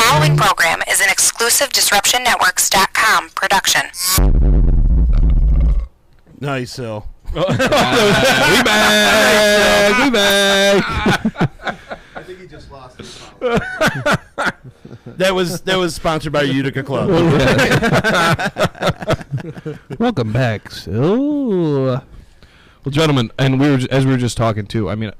following program is an exclusive DisruptionNetworks.com production. Nice, Hill. We back. We back. I think he just lost his phone. That was sponsored by Utica Club. Welcome back. So, well, gentlemen, and as we were just talking too. I mean,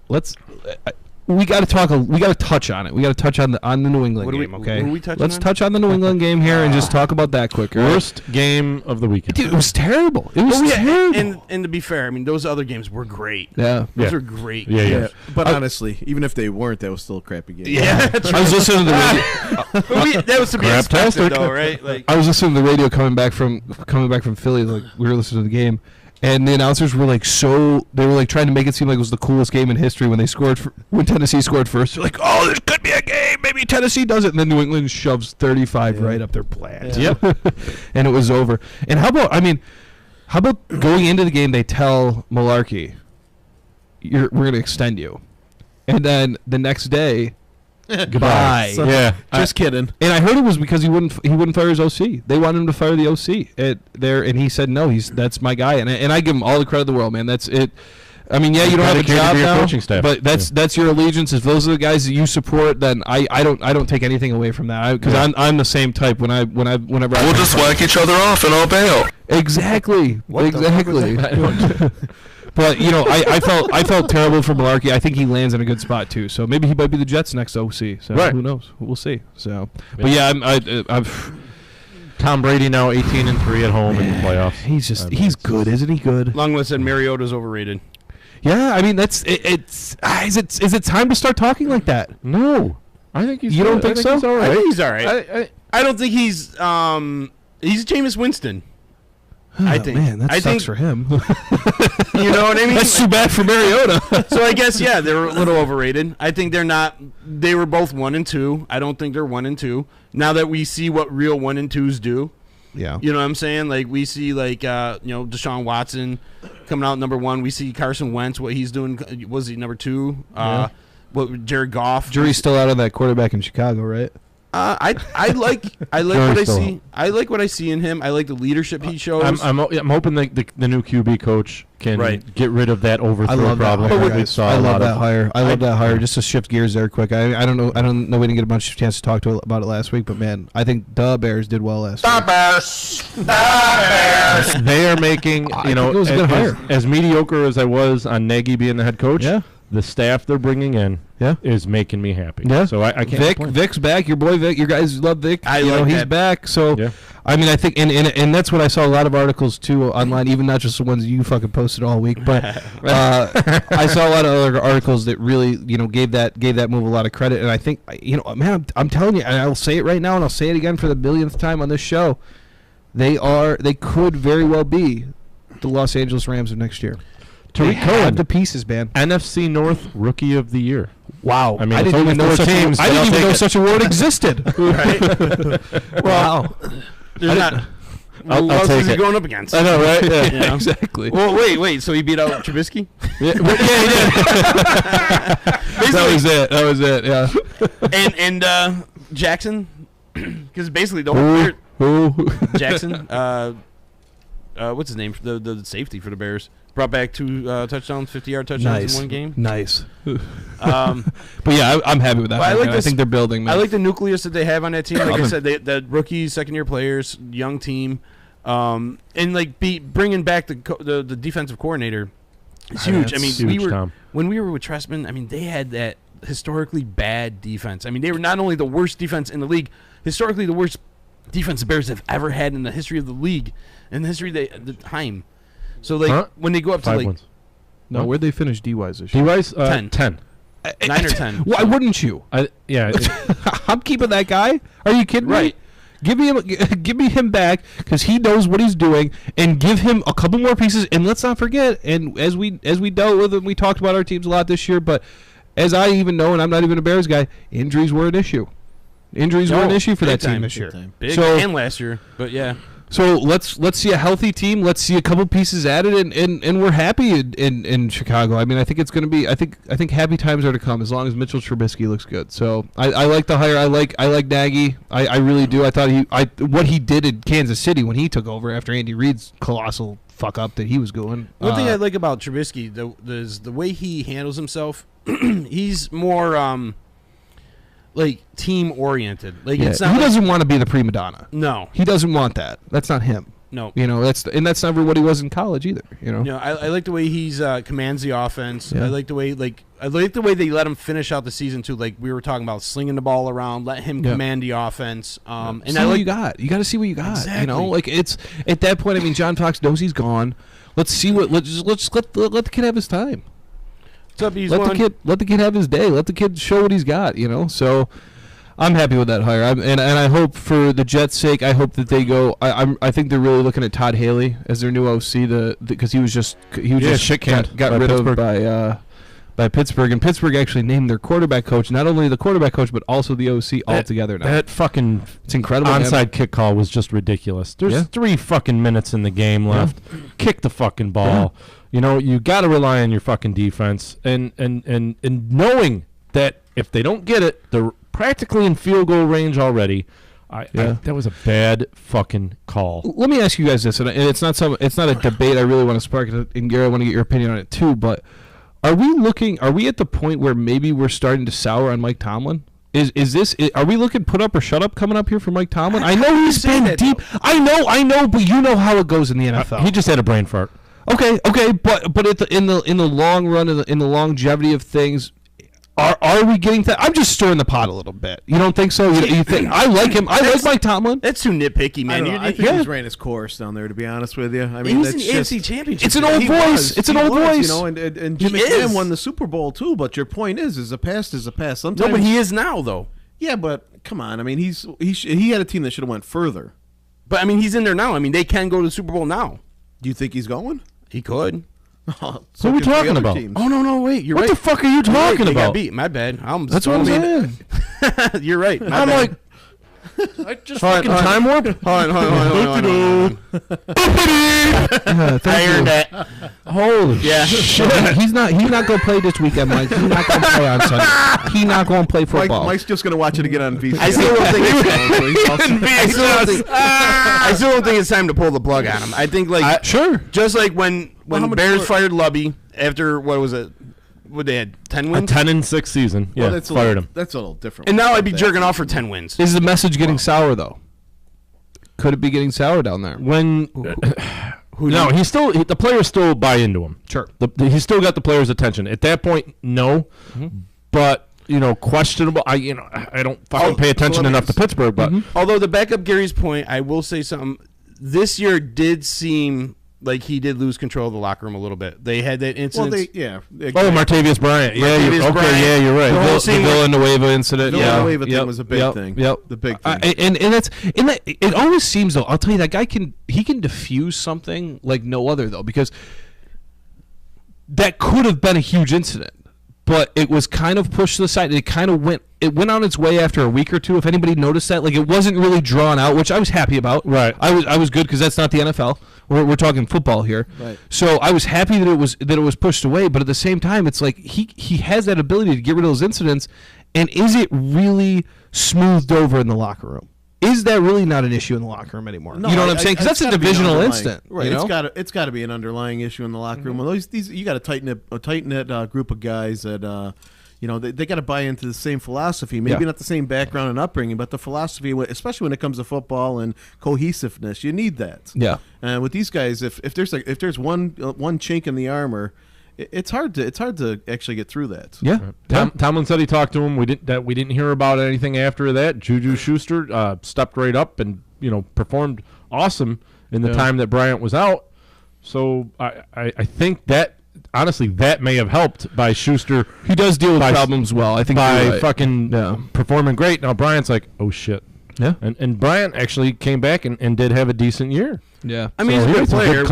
we got to talk. We got to touch on it. We got to touch on the New England game. Okay, what are we touching let's on? touch on the New England game here and just talk about that quicker. Worst game of the weekend. Dude, it was terrible. It was Well, terrible. and to be fair, I mean those other games were great. Yeah. Those are great. Yeah, yeah. But honestly, even if they weren't, that was still a crappy game. Yeah, I was listening to the radio. that was to be expected, though, right? Like, I was listening to the radio coming back from Philly. Like we were listening to the game, and the announcers were like they were like trying to make it seem like it was the coolest game in history when Tennessee scored first. They're like, oh, this could be a game. Maybe Tennessee does it, and then New England shoves 35 right up their plant. Yep. And it was over. And how about going into the game? They tell Mularkey, we're going to extend you, and then the next day. Goodbye. So, Yeah. just kidding. And I heard it was because he wouldn't fire his OC. They wanted him to fire the OC and he said no. That's my guy, and I give him all the credit in the world, man. That's it. I mean, yeah, you don't have a Dedicated job to your now, coaching staff. but that's your allegiance. If those are the guys that you support, then I don't take anything away from that because I'm the same type. Whenever We'll just whack each other off and I'll bail. exactly. But I felt terrible for Mularkey. I think he lands in a good spot too. So maybe he might be the Jets' next OC. So Right. who knows? We'll see. So, but yeah, I'm Tom Brady now 18-3 at home in the playoffs. he's good, isn't he? Good. Longwood said Mariota's overrated. Yeah, I mean that's is it time to start talking like that? No, I think he's. You don't good. think I so? He's all I right. think he's all right. I don't think he's Jameis Winston. I think. Man, that I sucks think, for him. You know what I mean? That's too bad for Mariota. So I guess they're a little overrated. I think they're not. They were both 1 and 2. I don't think they're 1 and 2. Now that we see what real 1 and 2s do, Yeah. you know what I'm saying? Like we see Deshaun Watson coming out number 1. We see Carson Wentz what he's doing. Was he number 2? What Jared Goff? Jury's still out on that quarterback in Chicago, right? I like what I see. I like what I see in him. I like the leadership he shows. I'm hoping that the new QB coach can get rid of that overthrow problem. Hire, that we guys. saw I a love lot that of. hire. I love that hire. Just to shift gears there quick. I don't know. We didn't get a bunch of chance to talk about it last week, but man, I think the Bears did well last week. They are making I think it was a good hire. as mediocre as I was on Nagy being the head coach. Yeah. The staff they're bringing in is making me happy. Yeah. So I can't complain. Vic's back. Your boy Vic. You guys love Vic. I you know, like he's that. back. So, Yeah. I mean, I think, and that's what I saw a lot of articles too online, even not just the ones you fucking posted all week, but I saw a lot of other articles that really, gave that move a lot of credit. And I think, man, I'm telling you, and I'll say it right now, and I'll say it again for the millionth time on this show. They could very well be the Los Angeles Rams of next year. They Tariq have Cohen, the pieces, man. NFC North Rookie of the Year. Wow. I mean, I it's didn't only even know 4 teams, but I'll take it. such a word existed. Wow. There's not. I'll Who else take is he it. going up against? I know, right? Yeah, You know? exactly. Well, wait. So he beat out Trubisky? Yeah, he did. That was it. Yeah. and Jackson, because basically the whole player, Who? Jackson. What's his name? The safety for the Bears brought back 2 touchdowns, 50-yard touchdowns in one game. Nice. Um, But yeah, I'm happy with that. But I like I this- think they're building. Man. I like the nucleus that they have on that team. Like I I'm- said, the rookies, second-year players, young team, and like bringing back the defensive coordinator. It's huge. I mean, huge, Tom. when we were with Trestman, I mean, they had that historically bad defense. I mean, they were not only the worst defense in the league, historically the worst defense the Bears have ever had in the history of the league, in the history of the time. So, like, when they go up to, 5 like, wins. No, where'd they finish D-wise this year? D-Wise 10. 10. 9 or 10. Why wouldn't you? Yeah. I'm keeping that guy. Are you kidding Right. me? Give me him back because he knows what he's doing, and give him a couple more pieces. And let's not forget. And as we dealt with it, we talked about our teams a lot this year. But as I even know, and I'm not even a Bears guy, injuries were an issue. Injuries were an issue for that big time, team this big year. time. Big So- and last year, but yeah. So let's see a healthy team. Let's see a couple pieces added, and we're happy in Chicago. I mean, I think it's going to be. I think happy times are to come as long as Mitchell Trubisky looks good. So I like the hire. I like Nagy. I really do. I thought what he did in Kansas City when he took over after Andy Reid's colossal fuck up that he was doing. One thing I like about Trubisky is the way he handles himself. He's more like team oriented. Like it's not. He doesn't want to be the prima donna. No, he doesn't want that. That's not him. No, that's never what he was in college either. I like the way he's commands the offense. Yeah. I like the way they let him finish out the season too. Like we were talking about, slinging the ball around, let him command the offense. And see what you got. You got to see what you got. Exactly. Like it's at that point. I mean, John Fox knows he's gone. Let's see what. Let's let the kid have his time. Let the kid have his day. Let the kid show what he's got. So I'm happy with that hire. And I hope for the Jets' sake, I hope that they go. I think they're really looking at Todd Haley as their new OC. Because he was just shit canned got rid of by Pittsburgh, and Pittsburgh actually named their quarterback coach, not only the quarterback coach but also the OC altogether now. That fucking it's incredible. Onside kick call was just ridiculous. There's 3 fucking minutes in the game left. Kick the fucking ball. You got to rely on your fucking defense, and knowing that if they don't get it, they're practically in field goal range already. That was a bad fucking call. Let me ask you guys this, and it's not a debate I really want to spark, and Gary, I want to get your opinion on it too. But are we at the point where maybe we're starting to sour on Mike Tomlin? Are we looking put up or shut up coming up here for Mike Tomlin? I know he's been deep. Though. I know, but you know how it goes in the NFL. He just had a brain fart. Okay, but in the long run, in the longevity of things, are we getting that? I'm just stirring the pot a little bit. You don't think so? You think I like him? I like Mike Tomlin. That's too nitpicky, man. I think he's ran his course down there. To be honest with you, I mean, he's in the AFC Championship. It's an old voice. It's an old voice. And Jim McMahon won the Super Bowl too. But your point is a past is a past. Sometimes, no, but he is now though. Yeah, but come on. I mean, he had a team that should have went further. But I mean, he's in there now. I mean, they can go to the Super Bowl now. Do you think he's going? He could. So what are we talking about? Teams. Oh no, wait, you're right. What the fuck are you talking They got about? beat. My bad. That's what I'm saying. You're right. I'm like, I just fucking time warp. Hold on. I earned that. Holy shit! He's not gonna play this weekend, Mike. He's not gonna play on Sunday. He's not gonna play football. Mike's just gonna watch it again on VCR. I still don't think it's time to pull the plug on him. I think just like when Bears fired Lubby after what was it? What they had 10 wins? A 10-6 season. Yeah, that's fired him. That's a little different. And now I'd be jerking off for 10 wins. Is the message getting sour though? Could it be getting sour down there? When the players still buy into him. Sure. He's still got the players' attention. At that point, no. But questionable. I don't fucking pay attention enough to Pittsburgh. But although to back up Gary's point, I will say something. This year did seem like he did lose control of the locker room a little bit. They had that incident. Martavius Bryant. You're right. The Villanueva incident. The Villanueva thing was a big thing. Yep. The big thing. And it always seems though. I'll tell you that guy can diffuse something like no other though, because that could have been a huge incident, but it was kind of pushed to the side. It went on its way after a week or two. If anybody noticed that, it wasn't really drawn out, which I was happy about. Right. I was good because that's not the NFL. We're talking football here. Right. So I was happy that it was pushed away. But at the same time, it's like he has that ability to get rid of those incidents. And is it really smoothed over in the locker room? Is that really not an issue in the locker room anymore? No, you know what I'm saying? Because that's a divisional incident. Right. You know? It's got to be an underlying issue in the locker room. Well, you got a tight knit group of guys that. They got to buy into the same philosophy. Maybe not the same background and upbringing, but the philosophy, especially when it comes to football and cohesiveness, you need that. Yeah. And with these guys, if there's one chink in the armor, it's hard to actually get through that. Yeah. Tomlin said he talked to him. We didn't hear about anything after that. Juju Schuster stepped right up and performed awesome in the time that Bryant was out. So I think that. Honestly, that may have helped by Schuster. He does deal with problems well. I think by fucking performing great. Now Bryant's like, oh shit. Yeah. And Bryant actually came back and did have a decent year. Yeah. I mean, he's a good player.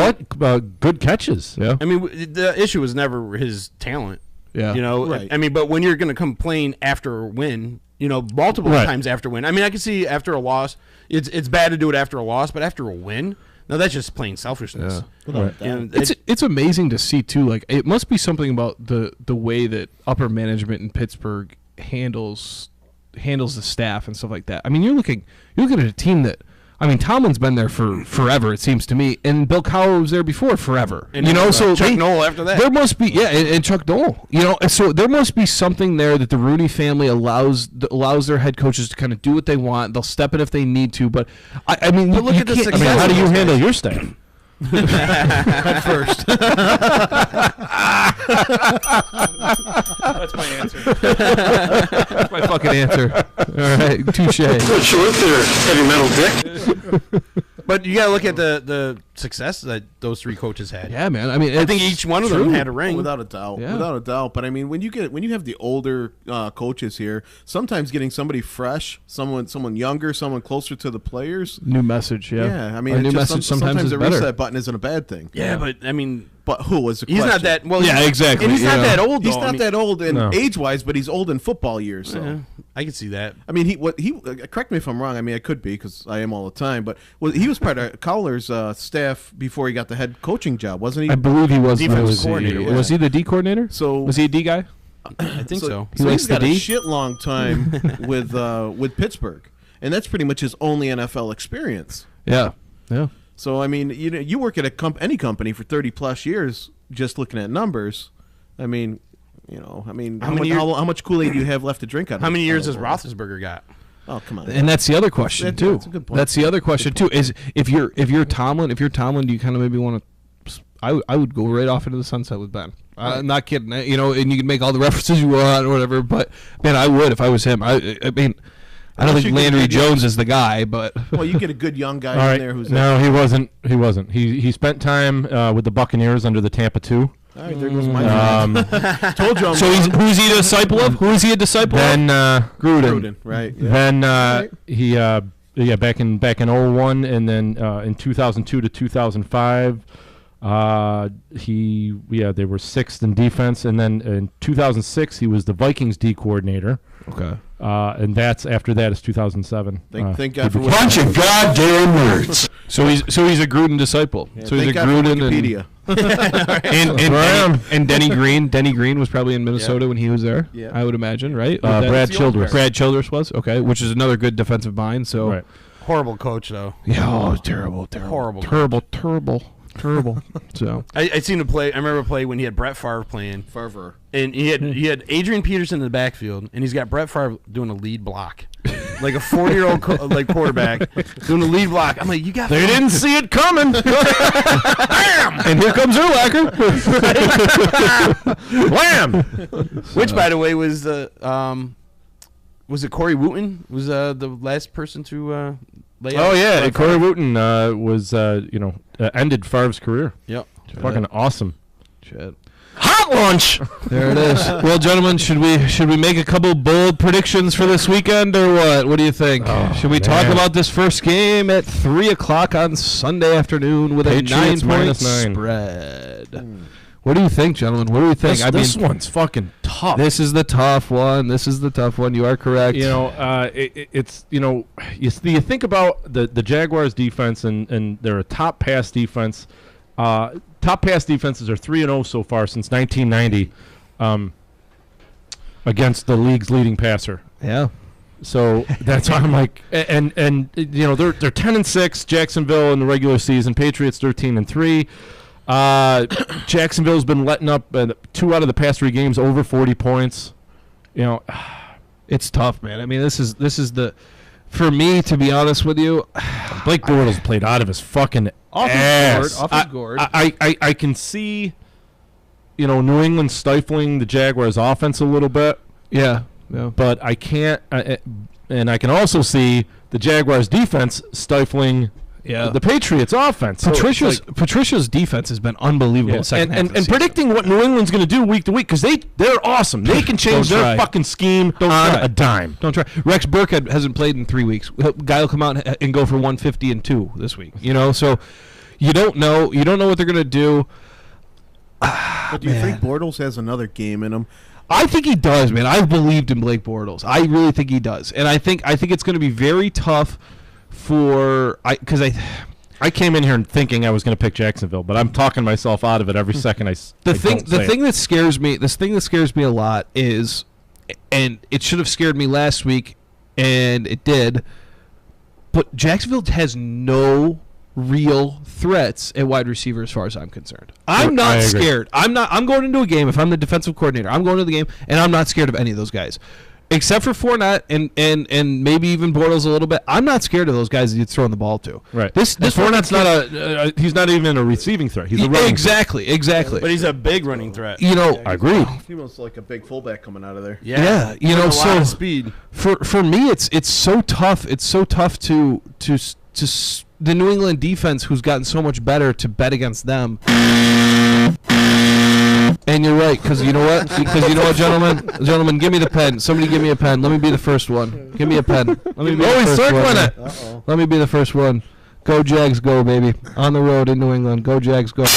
Good catches. Yeah. I mean, the issue was never his talent. Yeah. Right. I mean, but when you're going to complain after a win, multiple Right. times after win. I mean, I can see after a loss, it's bad to do it after a loss, but after a win, no, that's just plain selfishness. Right. And It's amazing to see too. Like it must be something about the way that upper management in Pittsburgh handles the staff and stuff like that. I mean, you're looking at a team that. I mean, Tomlin's been there for forever, it seems to me, and Bill Cowher was there before forever. And so Chuck Noll after that. There must be, and Chuck Noll. And so there must be something there that the Rooney family allows their head coaches to kind of do what they want. They'll step in if they need to, but I mean, But look you at the can't- I mean, how do you handle your staff? At first. That's my answer. That's my fucking answer. All right, touche. Good short there, heavy metal dick. But you gotta look at the success that those three coaches had. Yeah, man. I mean, I think each one of them had a ring. Without a doubt, Yeah. without a doubt. But I mean, when you have the older coaches here, sometimes getting somebody fresh, someone younger, someone closer to the players. new message. Yeah, I mean, a it's new just message sometimes is the better. reset button isn't a bad thing. Yeah, but I mean, But who was the he's question? not that well. Yeah, he's- exactly, And he's not yeah. that old. He's though. not I mean, that old in No. age-wise, but he's old in football years. So. yeah, I can see that. I mean, correct me if I'm wrong. I mean, I could be because I am all the time. But he was part of Cowler's staff before he got the head coaching job, wasn't he? I believe he was Defensive the coordinator, yeah. Was he the D coordinator? So Was he a D guy? I think so. He likes he's the got D? a shit long time with Pittsburgh, and that's pretty much his only NFL experience. Yeah, yeah. So I mean, you work at any company for 30 plus years, just looking at numbers. I mean, how much Kool-Aid do you have left to drink out of How many it? years has Roethlisberger got? Oh, come on. And that's the other question too. That's a good point. That's the other question too. Is if you're Tomlin, do you kind of maybe want to? I would go right off into the sunset with Ben. Not kidding. And you can make all the references you want or whatever. But man, I would if I was him. I mean, I don't Unless think you can Landry get- Jones is the guy, but Well, you get a good young guy All right. in there who's No, he wasn't. He wasn't. He spent time with the Buccaneers under the Tampa 2. All right, there goes my told you I'm so who's he a disciple of? Who is he a disciple Then of? Gruden. Gruden, right? Yeah. then he back in 01 and then in 2002 to 2005 they were sixth in defense, and then in 2006 he was the Vikings D coordinator. Okay. And that's after that is 2007. Thank God for what. Bunch of goddamn nerds. So he's a Gruden disciple. Yeah, so he's a thank God for Gruden Wikipedia. and Denny Green. Denny Green was probably in Minnesota when he was there. Yeah. I would imagine, right? Brad That's the old Childress. Brad Childress was okay, which is another good defensive mind. So Right. Horrible coach though. yeah, terrible. Horrible. terrible. So I seen him play. I remember a play when he had Brett Favre playing, Fervor. and he had Adrian Peterson in the backfield, and he's got Brett Favre doing a lead block, like a 40-year-old quarterback doing a lead block. I'm like, you got. They didn't see it coming. and here comes Urlacher. Wham! Which, by the way, was the was it Corey Wooten? Was the last person to lay out? Oh yeah, Brett Corey Favre? Wooten was ended Favre's career. Yep. Fucking awesome. Shit. Hot lunch. There it is. Well, gentlemen, should we make a couple bold predictions for this weekend or what? What do you think? Should we talk man. about this first game at 3:00 on Sunday afternoon with Patriots a 9-point -9. spread? What do you think, gentlemen? What do you think? This one's fucking tough. This is the tough one. You are correct. It's you think about the Jaguars defense and they're a top pass defense. Top pass defenses are 3-0 so far since 1990 against the league's leading passer. Yeah. So that's why I'm like, and they're 10-6. Jacksonville in the regular season. Patriots 13-3. Jacksonville's been letting up 2 out of the past 3 games over 40 points. It's tough, man. I mean, this is the, for me, to be honest with you, Blake Bortles played out of his fucking off ass. his gourd. Off his gourd. I can see, New England stifling the Jaguars' offense a little bit, Yeah. Yeah. but I can't. And I can also see the Jaguars' defense stifling the Patriots' offense. So it's like- Patricia's defense has been unbelievable. Yeah. The second half of the and season. predicting what New England's going to do week to week, because they're awesome. They can change Don't their try. fucking scheme Don't on try. a dime. Don't try. Rex Burkhead hasn't played in 3 weeks. Guy will come out and go for 150 and 2 this week. So you don't know. You don't know what they're going to do. But do you think Bortles has another game in him? I think he does, man. I've believed in Blake Bortles. I really think he does, and I think it's going to be very tough for because I came in here thinking I was going to pick Jacksonville, but I'm talking myself out of it every second. The thing that scares me a lot is, and it should have scared me last week, and it did. But Jacksonville has no real threats at wide receiver as far as I'm concerned. I'm not scared. I'm going into a game, if I'm the defensive coordinator, I'm going to the game, and I'm not scared of any of those guys. Except for Fournette and maybe even Bortles a little bit. I'm not scared of those guys that you're throwing the ball to. Right. This Fournette's not he's not even a receiving threat. He's a running exactly. But he's a big running threat. You know, I agree. He was like a big fullback coming out of there. Yeah, you know, a so lot of speed. For me, it's so tough. It's so tough to the New England defense, who's gotten so much better, to bet against them. And you're right, because you know what? Because you know what, gentlemen, give me the pen. Somebody give me a pen. Let me be the first one. Give me a pen. Let me be the first circling one. it. Uh-oh. Let me be the first one. Go Jags, go, baby. On the road in New England. Go Jags, go. Go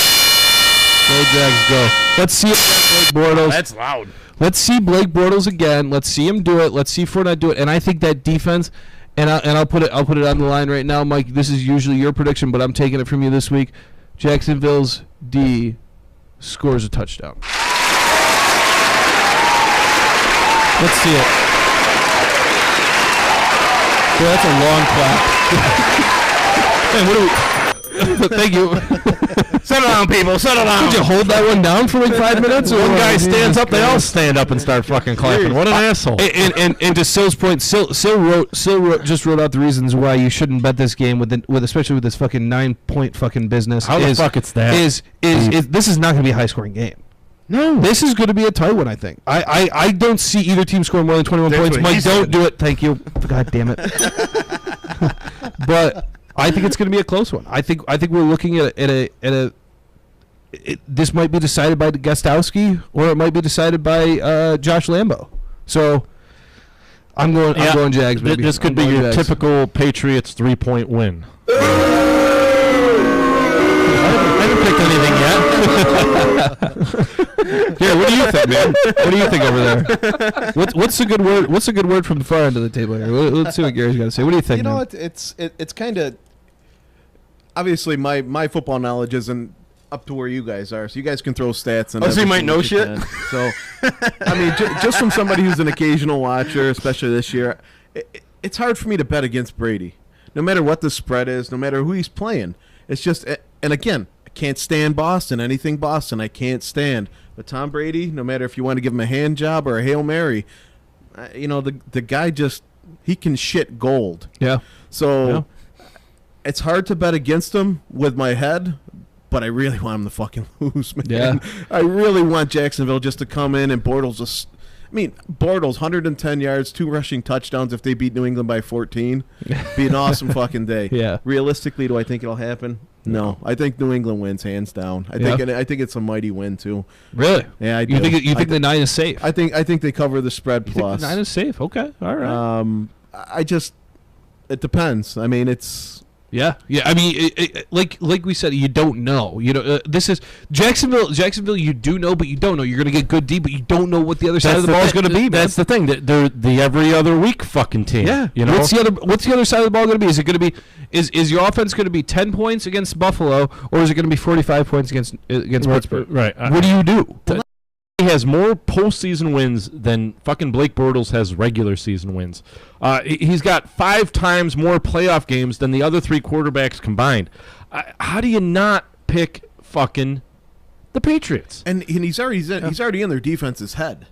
Jags, go. Let's see Blake Bortles. That's loud. Let's see Blake Bortles again. Let's see him do it. Let's see Fournette do it. And I think that defense, and I'll put it on the line right now, Mike. This is usually your prediction, but I'm taking it from you this week. Jacksonville's D scores a touchdown. Let's see it. Yeah, that's a long clap. Man, what do we? Thank you. Settle down, people. Settle down. Did you hold that one down for like 5 minutes? One guy stands up, they all stand up and start fucking clapping. What an asshole. And to Sill's point, Sill just wrote out the reasons why you shouldn't bet this game with especially with this fucking 9-point fucking business. How the fuck it's that? Is this is not going to be a high scoring game? No, this is going to be a tight one. I think. I don't see either team scoring more than 21 points. what Mike, he don't said. do it. Thank you. God damn it. But I think it's going to be a close one. I think we're looking at a. This might be decided by Gostowski, or it might be decided by Josh Lambo. So I'm going Jags. Baby. This could be I'm going your Jags. typical Patriots 3-point win. I haven't picked anything yet. Here, what do you think, man? What do you think over there? What's a good word? What's a good word from the far end of the table here? Let's see what Gary's got to say. What do you think? You know man? what? It's kind of obviously my football knowledge isn't up to where you guys are, so you guys can throw stats and. Oh, so you might everything know that you shit? can. So, I mean, just from somebody who's an occasional watcher, especially this year, it's hard for me to bet against Brady, no matter what the spread is, no matter who he's playing. It's just, and again, I can't stand Boston. Anything Boston, I can't stand. But Tom Brady, no matter if you want to give him a hand job or a Hail Mary, you know, the guy just, he can shit gold. Yeah. So it's hard to bet against him with my head, but I really want him to fucking lose, man. Yeah. I really want Jacksonville just to come in and Bortles just. I mean, Bortles, 110 yards, 2 rushing touchdowns if they beat New England by 14. Be an awesome fucking day. Yeah. Realistically, do I think it'll happen? No. I think New England wins hands down. I think it's a mighty win too. Really? Yeah, I do. You think the 9 is safe? I think they cover the spread You think plus. the 9 is safe? Okay. All right. It depends. I mean, it's. Yeah. I mean, like we said, you don't know. You know, this is Jacksonville. You do know, but you don't know. You're going to get good D, but you don't know what the other side of the ball is going to be. Man. That's the thing. They're the every other week fucking team. Yeah. You know. What's the other side of the ball going to be? Is it going to be is your offense going to be 10 points against Buffalo, or is it going to be 45 points against Pittsburgh? Right. What do you do? He has more postseason wins than fucking Blake Bortles has regular season wins. He's got 5 times more playoff games than the other 3 quarterbacks combined. How do you not pick fucking the Patriots? And he's already in their defense's head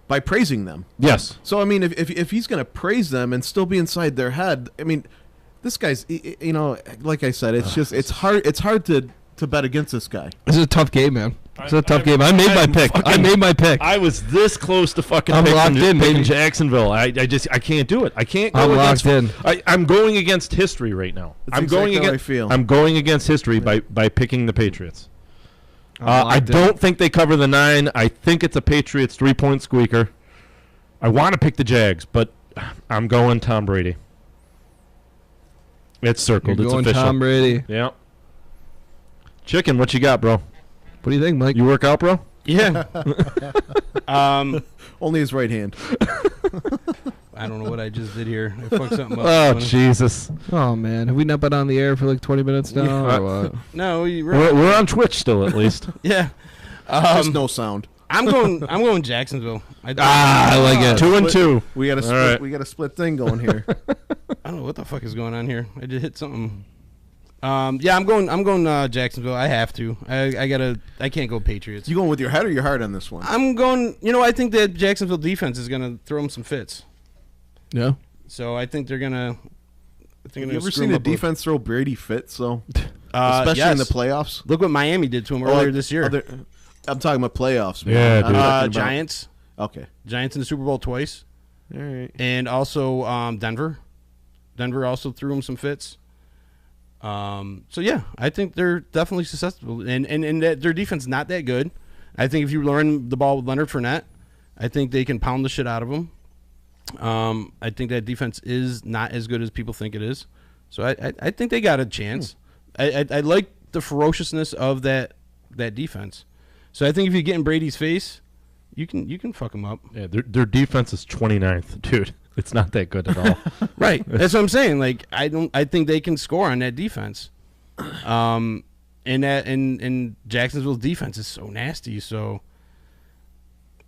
by praising them. Yes. So I mean, if he's going to praise them and still be inside their head, I mean, this guy's, you know, like I said, it's hard to bet against this guy. This is a tough game, man. It's a tough game. I made my pick. I was this close to fucking I'm locked in, picking baby. Jacksonville. I can't do it. I can't go I'm against. locked in. I'm going against history right now. That's I'm exactly going how against. I feel. I'm going against history by picking the Patriots. I locked in. don't think they cover the 9. I think it's a Patriots 3-point squeaker. I want to pick the Jags, but I'm going Tom Brady. It's circled. You're It's going official. Tom Brady. Yeah. Chicken, what you got, bro? What do you think, Mike? You work out, bro? Yeah. Only his right hand. I don't know what I just did here. I fucked something up. Oh Jesus! Oh man, have we not been on the air for like 20 minutes now? Yeah. Or what? No, you're We're, right. we're on Twitch still, at least. Yeah. Just no sound. I'm going Jacksonville. I like it. 2-2. We got a split. right. We got a split thing going here. I don't know what the fuck is going on here. I just hit something. Yeah, I'm going Jacksonville. I have to. I can't go Patriots. You going with your head or your heart on this one? I'm going. I think that Jacksonville defense is gonna throw them some fits. Yeah. So I think they're gonna. Have you ever seen a defense throw Brady fit? So, especially yes. in the playoffs. Look what Miami did to him earlier this year. I'm talking about playoffs. Man. Yeah, I'm dude. talking about- Giants. Okay. Giants in the Super Bowl twice, All right. and also Denver. Denver also threw him some fits. So yeah, I think they're definitely susceptible, and that their defense is not that good. I think if you run the ball with Leonard Fournette, I think they can pound the shit out of him. I think that defense is not as good as people think it is. So I think they got a chance. I like the ferociousness of that defense. So I think if you get in Brady's face, you can fuck him up. Yeah, their defense is 29th, dude. It's not that good at all. Right. That's what I'm saying. Like I think they can score on that defense. And Jacksonville's defense is so nasty. So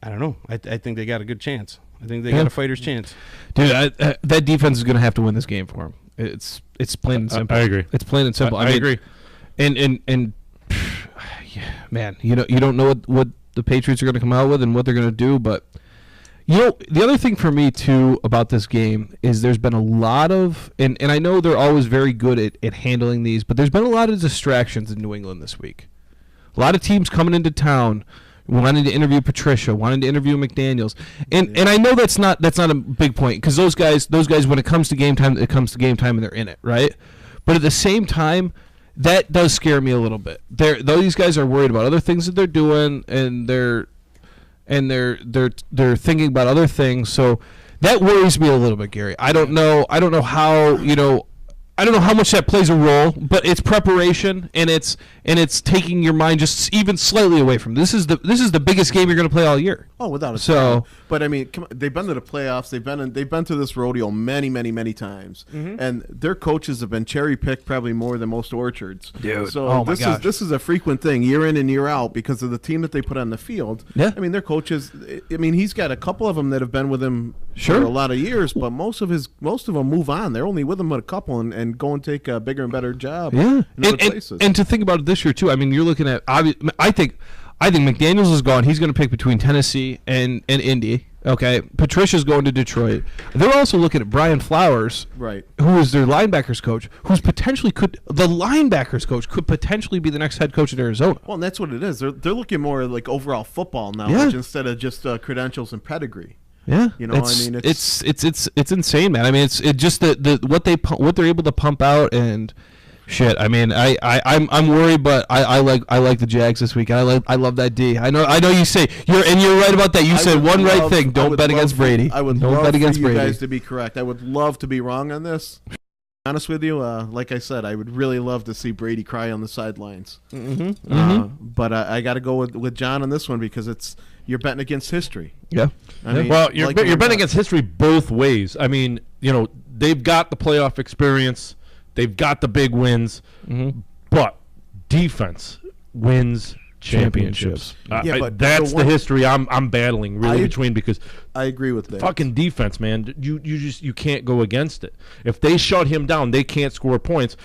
I don't know. I think they got a good chance. I think they got a fighter's chance. Dude, that defense is going to have to win this game for him. It's plain and simple. I agree. It's plain and simple. I mean, agree. And yeah, man, you don't know what the Patriots are going to come out with and what they're going to do, but the other thing for me too about this game is there's been a lot of and I know they're always very good at handling these, but there's been a lot of distractions in New England this week. A lot of teams coming into town wanting to interview Patricia, wanting to interview McDaniels, and I know that's not a big point because those guys when it comes to game time, it comes to game time and they're in it, right? But at the same time, that does scare me a little bit. These guys are worried about other things that they're doing, and they're thinking about other things. So that worries me a little bit, Gary. I don't know how I don't know how much that plays a role, but it's preparation and it's taking your mind just even slightly away from this is the biggest game you're going to play all year. Oh, without a So- doubt. But I mean, come on, they've been to the playoffs. They've been to this rodeo many, many, many times, and their coaches have been cherry picked probably more than most orchards. Dude. So Oh my gosh. this is a frequent thing year in and year out because of the team that they put on the field. Yeah. I mean, their coaches. I mean, he's got a couple of them that have been with him Sure. for a lot of years, but most of them move on. They're only with him with a couple and go and take a bigger and better job. Yeah, in other places. and to think about it this year too. I mean, you're looking at I think McDaniels is gone. He's going to pick between Tennessee and Indy. Okay, Patricia's going to Detroit. They're also looking at Brian Flowers, Right. who is their linebackers coach, who's potentially could potentially be the next head coach at Arizona. Well, and that's what it is. They're looking more like overall football knowledge Yeah. instead of just credentials and pedigree. Yeah, You know, I mean, it's insane, man. I mean, it's just what they're able to pump out and shit. I mean, I'm worried, but I like the Jags this week. I love that D. I know you say you're right about that. You I said would one right love- thing. I Don't would bet love against for- Brady. I would Don't love bet against for you Brady. guys to be correct. I would love to be wrong on this. Honest with you, like I said, I would really love to see Brady cry on the sidelines. But I got to go with John on this one because you're betting against history. Yeah. I mean, Well, you're like betting against history both ways. I mean, they've got the playoff experience, they've got the big wins, but defense wins championships. Yeah, but that's the the one- history I'm battling really I- between because I agree with that. fucking defense, man. You can't go against it. If they shut him down, they can't score points.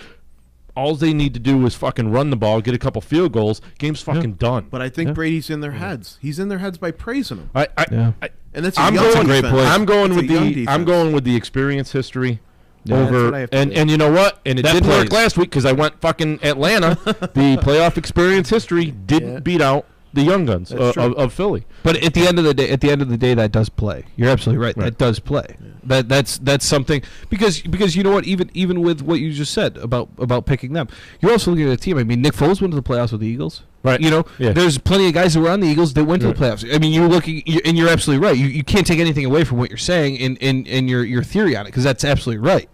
All they need to do is fucking run the ball, get a couple field goals. Game's fucking done. But I think Brady's in their heads. He's in their heads by praising them. Yeah. And that's I'm a young going great defense. point. I'm going It's a with young the defense. I'm going with the experience history that's over what I have to and do. you know what? And it That didn't work plays. last week because I went fucking Atlanta. The playoff experience history didn't Yeah. beat out the young guns That's true. of Philly. But at the end of the day, that does play. You're absolutely right. That does play. That's something because you know what? Even with what you just said about picking them, you're also looking at a team. I mean, Nick Foles went to the playoffs with the Eagles. Right. You know, Yeah. there's plenty of guys who were on the Eagles that went to the playoffs. I mean, and you're absolutely right. You can't take anything away from what you're saying in your theory on it because that's absolutely right.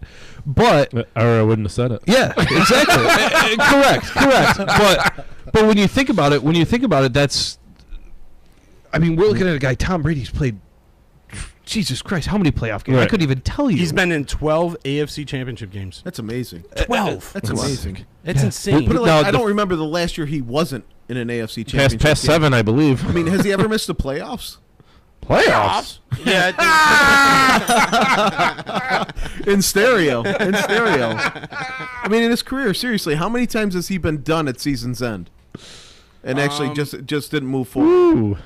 But Or I wouldn't have said it. yeah, exactly. Correct. But when you think about it, that's I mean, we're looking at a guy. Tom Brady's played. Jesus Christ, how many playoff games? I Right. couldn't even tell you. He's been in 12 AFC Championship games. That's amazing. 12. That's amazing. It's insane. Put it like, Now, I the- don't remember the last year he wasn't in an AFC Past championship. game. 7, I believe. I mean, has he ever missed the playoffs? Playoffs. Yeah. In stereo. I mean, in his career, seriously, how many times has he been done at season's end? And actually just didn't move forward. Ooh.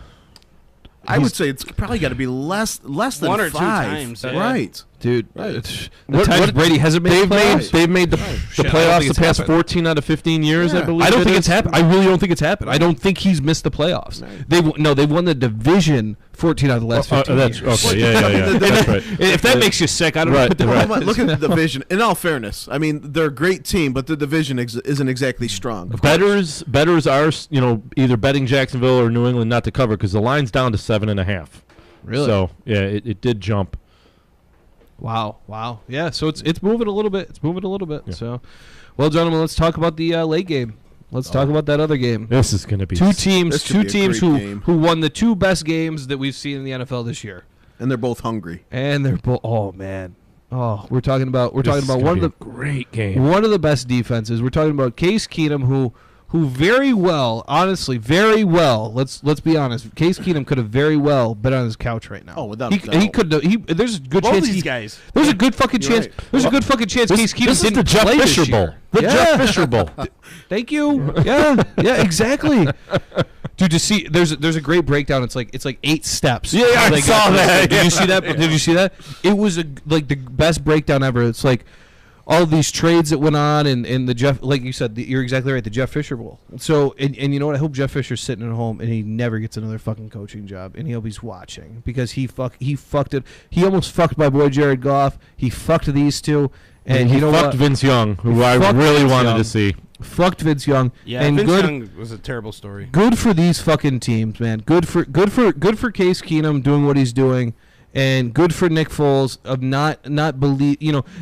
I would say it's probably got to be less than 1 or 2 5. times, yeah. Right. Dude, Right. the times Brady hasn't made They've made the Shit, I don't playoffs think the it's past happened. 14 out of 15 years, I Yeah. believe. I don't it think is. it's happened. I really don't think it's happened. I don't think he's missed the playoffs. They've won the division 14 out of the last 15 that's years. okay. Yeah. That's right. If that makes you sick, I don't Right, know. Put the right. Look at the division. In all fairness, I mean, they're a great team, but the division isn't exactly strong. Bettors are either betting Jacksonville or New England not to cover because the line's down to 7.5. Really? So yeah, it did jump. Wow. Yeah, so it's moving a little bit. Yeah. So, well, gentlemen, let's talk about the late game. Let's talk about that other game. This is going to be Two This teams should be a great game. who won the 2 best games that we've seen in the NFL this year. And they're both hungry. And they're both we're talking about This is gonna one be of a great game. one of the best defenses. We're talking about Case Keenum, who very well, honestly, very well. Let's be honest. Case Keenum could have very well been on his couch right now. Oh, without he, a doubt. he could. There's a good Both chance. these guys. There's a good fucking You're chance. right. There's a good fucking chance Case Keenum This is didn't the Jeff play this Fisher Bowl. year. The Yeah. Jeff Fisher Bowl. Thank you. Yeah, exactly. Dude, to see there's a great breakdown. It's like 8 steps. Yeah, I They saw got- that. Did you see that? Did you see that? It was like the best breakdown ever. It's like all these trades that went on and the Jeff, like you said, you're exactly right. The Jeff Fisher Bowl. So and you know what? I hope Jeff Fisher's sitting at home and he never gets another fucking coaching job, and he hope he's watching because he fucked it. He almost fucked my boy Jared Goff. He fucked these two, and he you know fucked what? Vince Young, who I fucked really Vince wanted Young. to see. Fucked Vince Young. Yeah, and Vince good. Young was a terrible story. Good for these fucking teams, man. Good for Case Keenum doing what he's doing, and good for Nick Foles of not believe.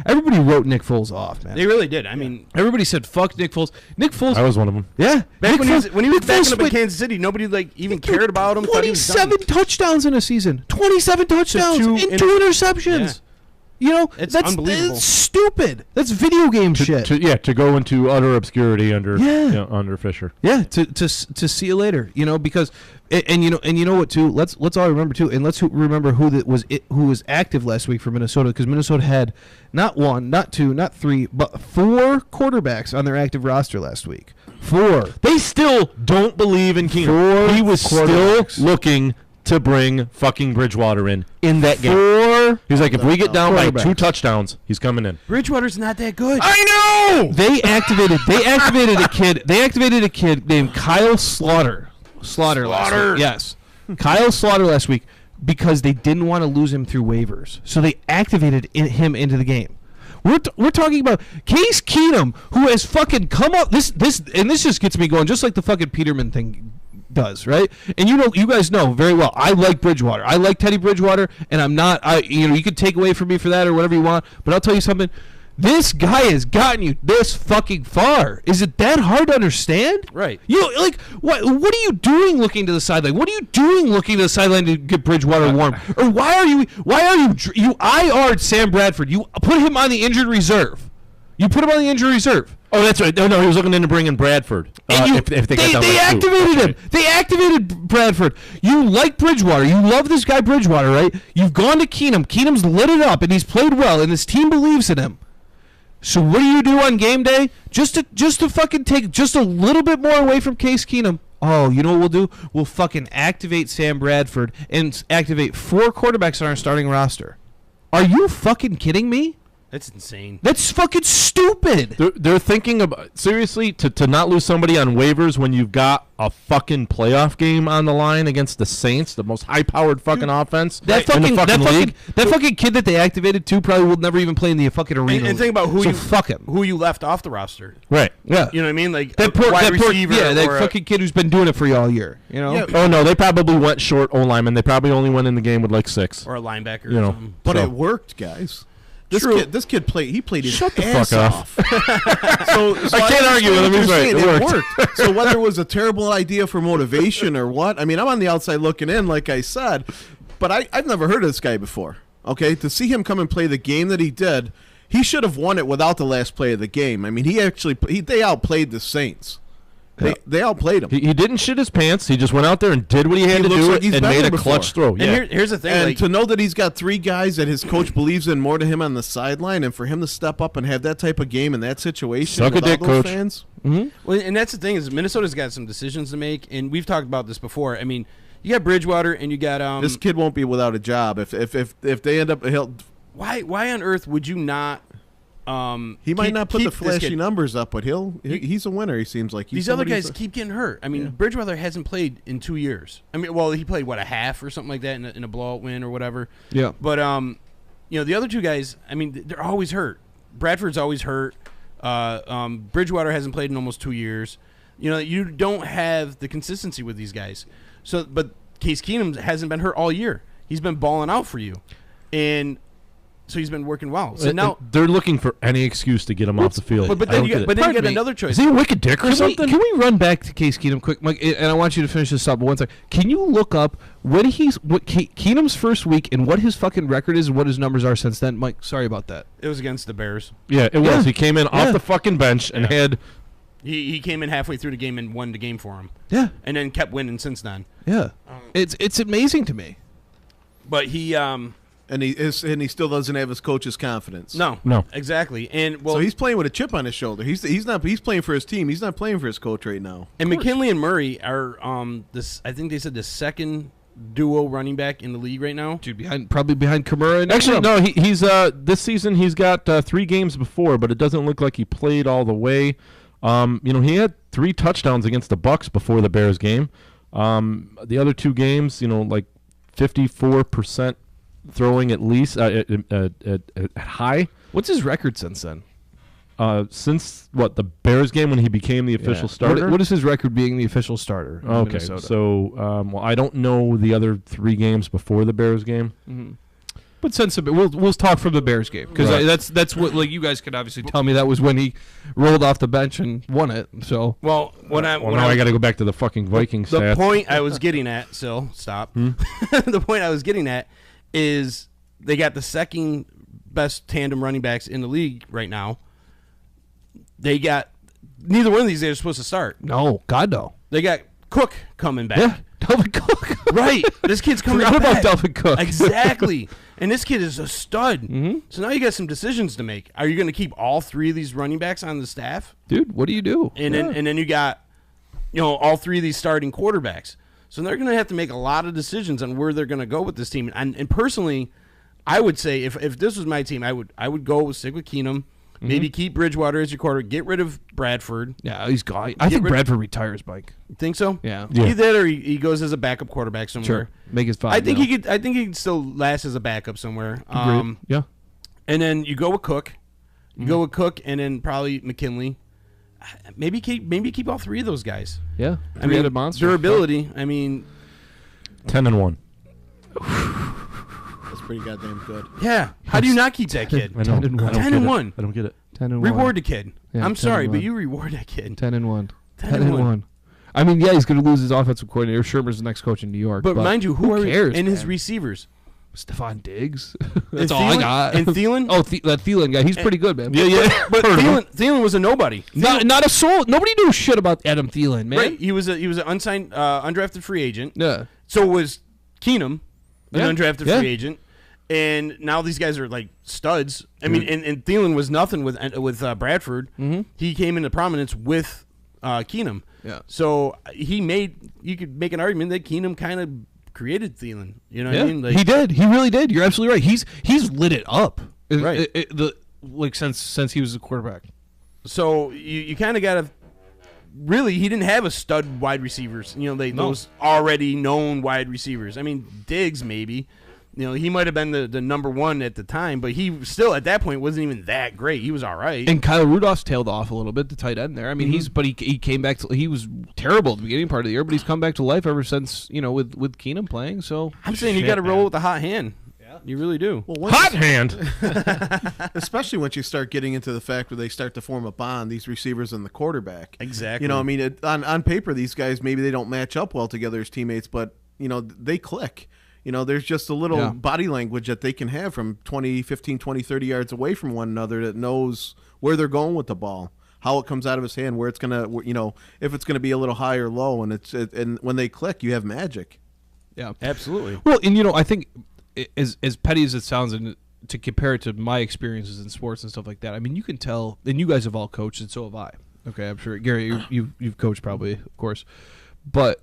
Everybody wrote Nick Foles off, man. They really did. I mean, Everybody said fuck Nick Foles. Nick Foles. I was one of them. Yeah. back Nick when he was Nick backing Foles up in went Kansas City, nobody even cared about him. Thought he was done. 27 touchdowns in a season. 27 touchdowns two and 2 interceptions. It's that's unbelievable. That's stupid. That's video game shit. To go into utter obscurity under under Fisher. Yeah, to see you later, because and you know what too. Let's all remember too, and let's remember who was active last week for Minnesota, because Minnesota had not 1, not 2, not 3, but 4 quarterbacks on their active roster last week. 4. They still don't believe in Keenum. 4 He was still quarterbacks. looking to bring fucking Bridgewater in that game. 4. He's like, if we get down by 2 quarterbacks. touchdowns, he's coming in. Bridgewater's not that good. I know. They activated a kid. They activated a kid named Kyle Slaughter. Last week. Yes, Kyle Slaughter last week, because they didn't want to lose him through waivers, so they activated him into the game. We're talking about Case Keenum, who has fucking come up this just gets me going, just like the fucking Peterman thing does, right? And you guys know very well, I like Bridgewater. I like Teddy Bridgewater, and I'm not. You can take away from me for that or whatever you want, but I'll tell you something. This guy has gotten you this fucking far. Is it that hard to understand? Right. What are you doing looking to the sideline? What are you doing looking to the sideline to get Bridgewater warm? Or why are you IR'd Sam Bradford? You put him on the injured reserve. Oh, that's right. No, he was looking in to bring in Bradford. And If they got down they by 2. activated him. Okay. They activated Bradford. You like Bridgewater. You love this guy Bridgewater, right? You've gone to Keenum. Keenum's lit it up, and he's played well, and his team believes in him. So what do you do on game day? Just to fucking take just a little bit more away from Case Keenum. Oh, you know what we'll do? We'll fucking activate Sam Bradford and activate 4 quarterbacks on our starting roster. Are you fucking kidding me? That's insane. That's fucking stupid. They're thinking about, seriously, to not lose somebody on waivers when you've got a fucking playoff game on the line against the Saints, the most high-powered fucking offense That in the fucking league. that fucking kid that they activated too probably will never even play in the fucking arena. And think about who so you fuck him. who you left off the roster. Right. Yeah, You know what I mean? Like that a poor wide that poor receiver. yeah that or fucking kid who's been doing it for you all year. You know. Yeah. Oh, no, they probably went short O-lineman. They probably only went in the game with like 6. or a linebacker. You or know. something. But So- it worked, guys. This kid played. He played his Shut the ass fuck off. so I can't argue with him. He's right. It worked. So whether it was a terrible idea for motivation or what, I mean, I'm on the outside looking in, like I said, but I've never heard of this guy before. Okay, to see him come and play the game that he did, he should have won it without the last play of the game. I mean, they outplayed the Saints. They outplayed him. He didn't shit his pants. He just went out there and did what he had He to looks do like he's and been made there a clutch throw. And Yeah. here's the thing. And like, to know that he's got 3 guys that his coach believes in more to him on the sideline, and for him to step up and have that type of game in that situation Suck a with dick, all those coach. fans, well, and that's the thing is Minnesota's got some decisions to make, and we've talked about this before. I mean, you got Bridgewater and you got this kid won't be without a job if they end up. Why on earth would you not? He might not put the keep this flashy kid? numbers up, but he's a winner. He seems like These other guys keep getting hurt. I mean, Bridgewater hasn't played in 2 years. I mean, well, he played a half or something like that in a blowout win or whatever. Yeah. But the other 2 guys, I mean, they're always hurt. Bradford's always hurt. Bridgewater hasn't played in almost 2 years. You don't have the consistency with these guys. So, but Case Keenum hasn't been hurt all year. He's been balling out for you, and so he's been working well. So now they're looking for any excuse to get him off the field. But I then don't you get got, it. then you got Pardon me. another choice. Is he a wicked dick or something? Can we run back to Case Keenum quick, Mike? And I want you to finish this up. But one second, can you look up Keenum's first week and what his fucking record is and what his numbers are since then? Mike, sorry about that. It was against the Bears. Yeah, it was. Yeah. He came in Yeah. off the fucking bench and had. He came in halfway through the game and won the game for him, Yeah, and then kept winning since then. yeah. It's amazing to me. But he and he still doesn't have his coach's confidence. No. exactly. And well, So he's playing with a chip on his shoulder. He's playing for his team. He's not playing for his coach right now. and McKinley and Murray are this. I think they said the second duo running back in the league right now. Dude, probably behind Kamara and Actually, Ingram. no. He's this season he's got 3 games before, but it doesn't look like he played all the way. He had 3 touchdowns against the Bucks before the Bears game. The other 2 games, like 54% throwing at least at high. What's his record since then? Since the Bears game when he became the official starter. What is his record being the official starter? in Okay, Minnesota? so I don't know the other 3 games before the Bears game. But since we'll talk from the Bears game because Right. that's what you guys could obviously tell me that was when he rolled off the bench and won it. So Well, Well, now I got to go back to the fucking Vikings the stats. point I was getting at. So stop. The point I was getting at is they got the second best tandem running backs in the league right now. They got neither one of these guys are supposed to start. no, God no. They got Cook coming back. Yeah, Delvin Cook. Right. This kid's coming Forgot back. about Delvin Cook. Exactly. And this kid is a stud. So now you got some decisions to make. Are you going to keep all 3 of these running backs on the staff? Dude, what do you do? And then you got all 3 of these starting quarterbacks. So they're going to have to make a lot of decisions on where they're going to go with this team. And personally, I would say if this was my team, I would go stick with Keenum. Maybe keep Bridgewater as your quarterback. Get rid of Bradford. Yeah, he's gone. I think Bradford retires, Mike. Think so? Yeah. Either that or he goes as a backup quarterback somewhere. Sure. Make his 5. I think he could still last as a backup somewhere. Yeah. And then you go with Cook. You go with Cook and then probably McKinley. Maybe keep all 3 of those guys. Yeah. I mean, Three-headed monster. durability. I mean, 10-1. That's pretty goddamn good. yeah. How do you not keep that kid? I know. 10-1. I don't 10 get and it. 1. I don't get it. 10-1. Reward the kid. Yeah, I'm sorry, 10-1. but you reward that kid. 10-1. 10-1. I mean, yeah, he's going to lose his offensive coordinator. Shermer's the next coach in New York. But mind you, who are cares, and his man? receivers? Stephon Diggs. And That's all I Thielen? got. And Thielen? Oh, that Thielen guy. He's pretty good, man. Yeah. But Thielen was a nobody. Not a soul. Nobody knew shit about Adam Thielen, man. Right? He was an unsigned, undrafted free agent. Yeah. So was Keenum, Yeah. an undrafted Yeah. free agent. And now these guys are like studs. I mean, and Thielen was nothing with Bradford. He came into prominence with Keenum. Yeah. So you could make an argument that Keenum kind of created Thielen. You know what I mean? Like, he did. He really did. You're absolutely right. He's lit it up. Right. Since he was a quarterback. So you kind of got to really. He didn't have a stud wide receivers. Those already known wide receivers. I mean, Diggs maybe. He might have been the number 1 at the time, but he still at that point wasn't even that great. He was all right. And Kyle Rudolph's tailed off a little bit, the tight end there. I mean, he came back to, he was terrible at the beginning part of the year, but he's come back to life ever since, with Keenum playing. So I'm saying you got to roll with the hot hand. Yeah. You really do. Well, once Hot hand. especially once you start getting into the fact where they start to form a bond, these receivers and the quarterback. Exactly. You know, I mean, on paper, these guys, maybe they don't match up well together as teammates, but, you know, they click. You know, there's just a little body language that they can have from 20, 15, 20, 30 yards away from one another that knows where they're going with the ball, how it comes out of his hand, where it's going to, you know, if it's going to be a little high or low. And and when they click, you have magic. Yeah. Absolutely. Well, and, you know, I think as petty as it sounds, and to compare it to my experiences in sports and stuff like that, I mean, you can tell, and you guys have all coached, and so have I. Okay, I'm sure. Gary, you've coached probably, of course. But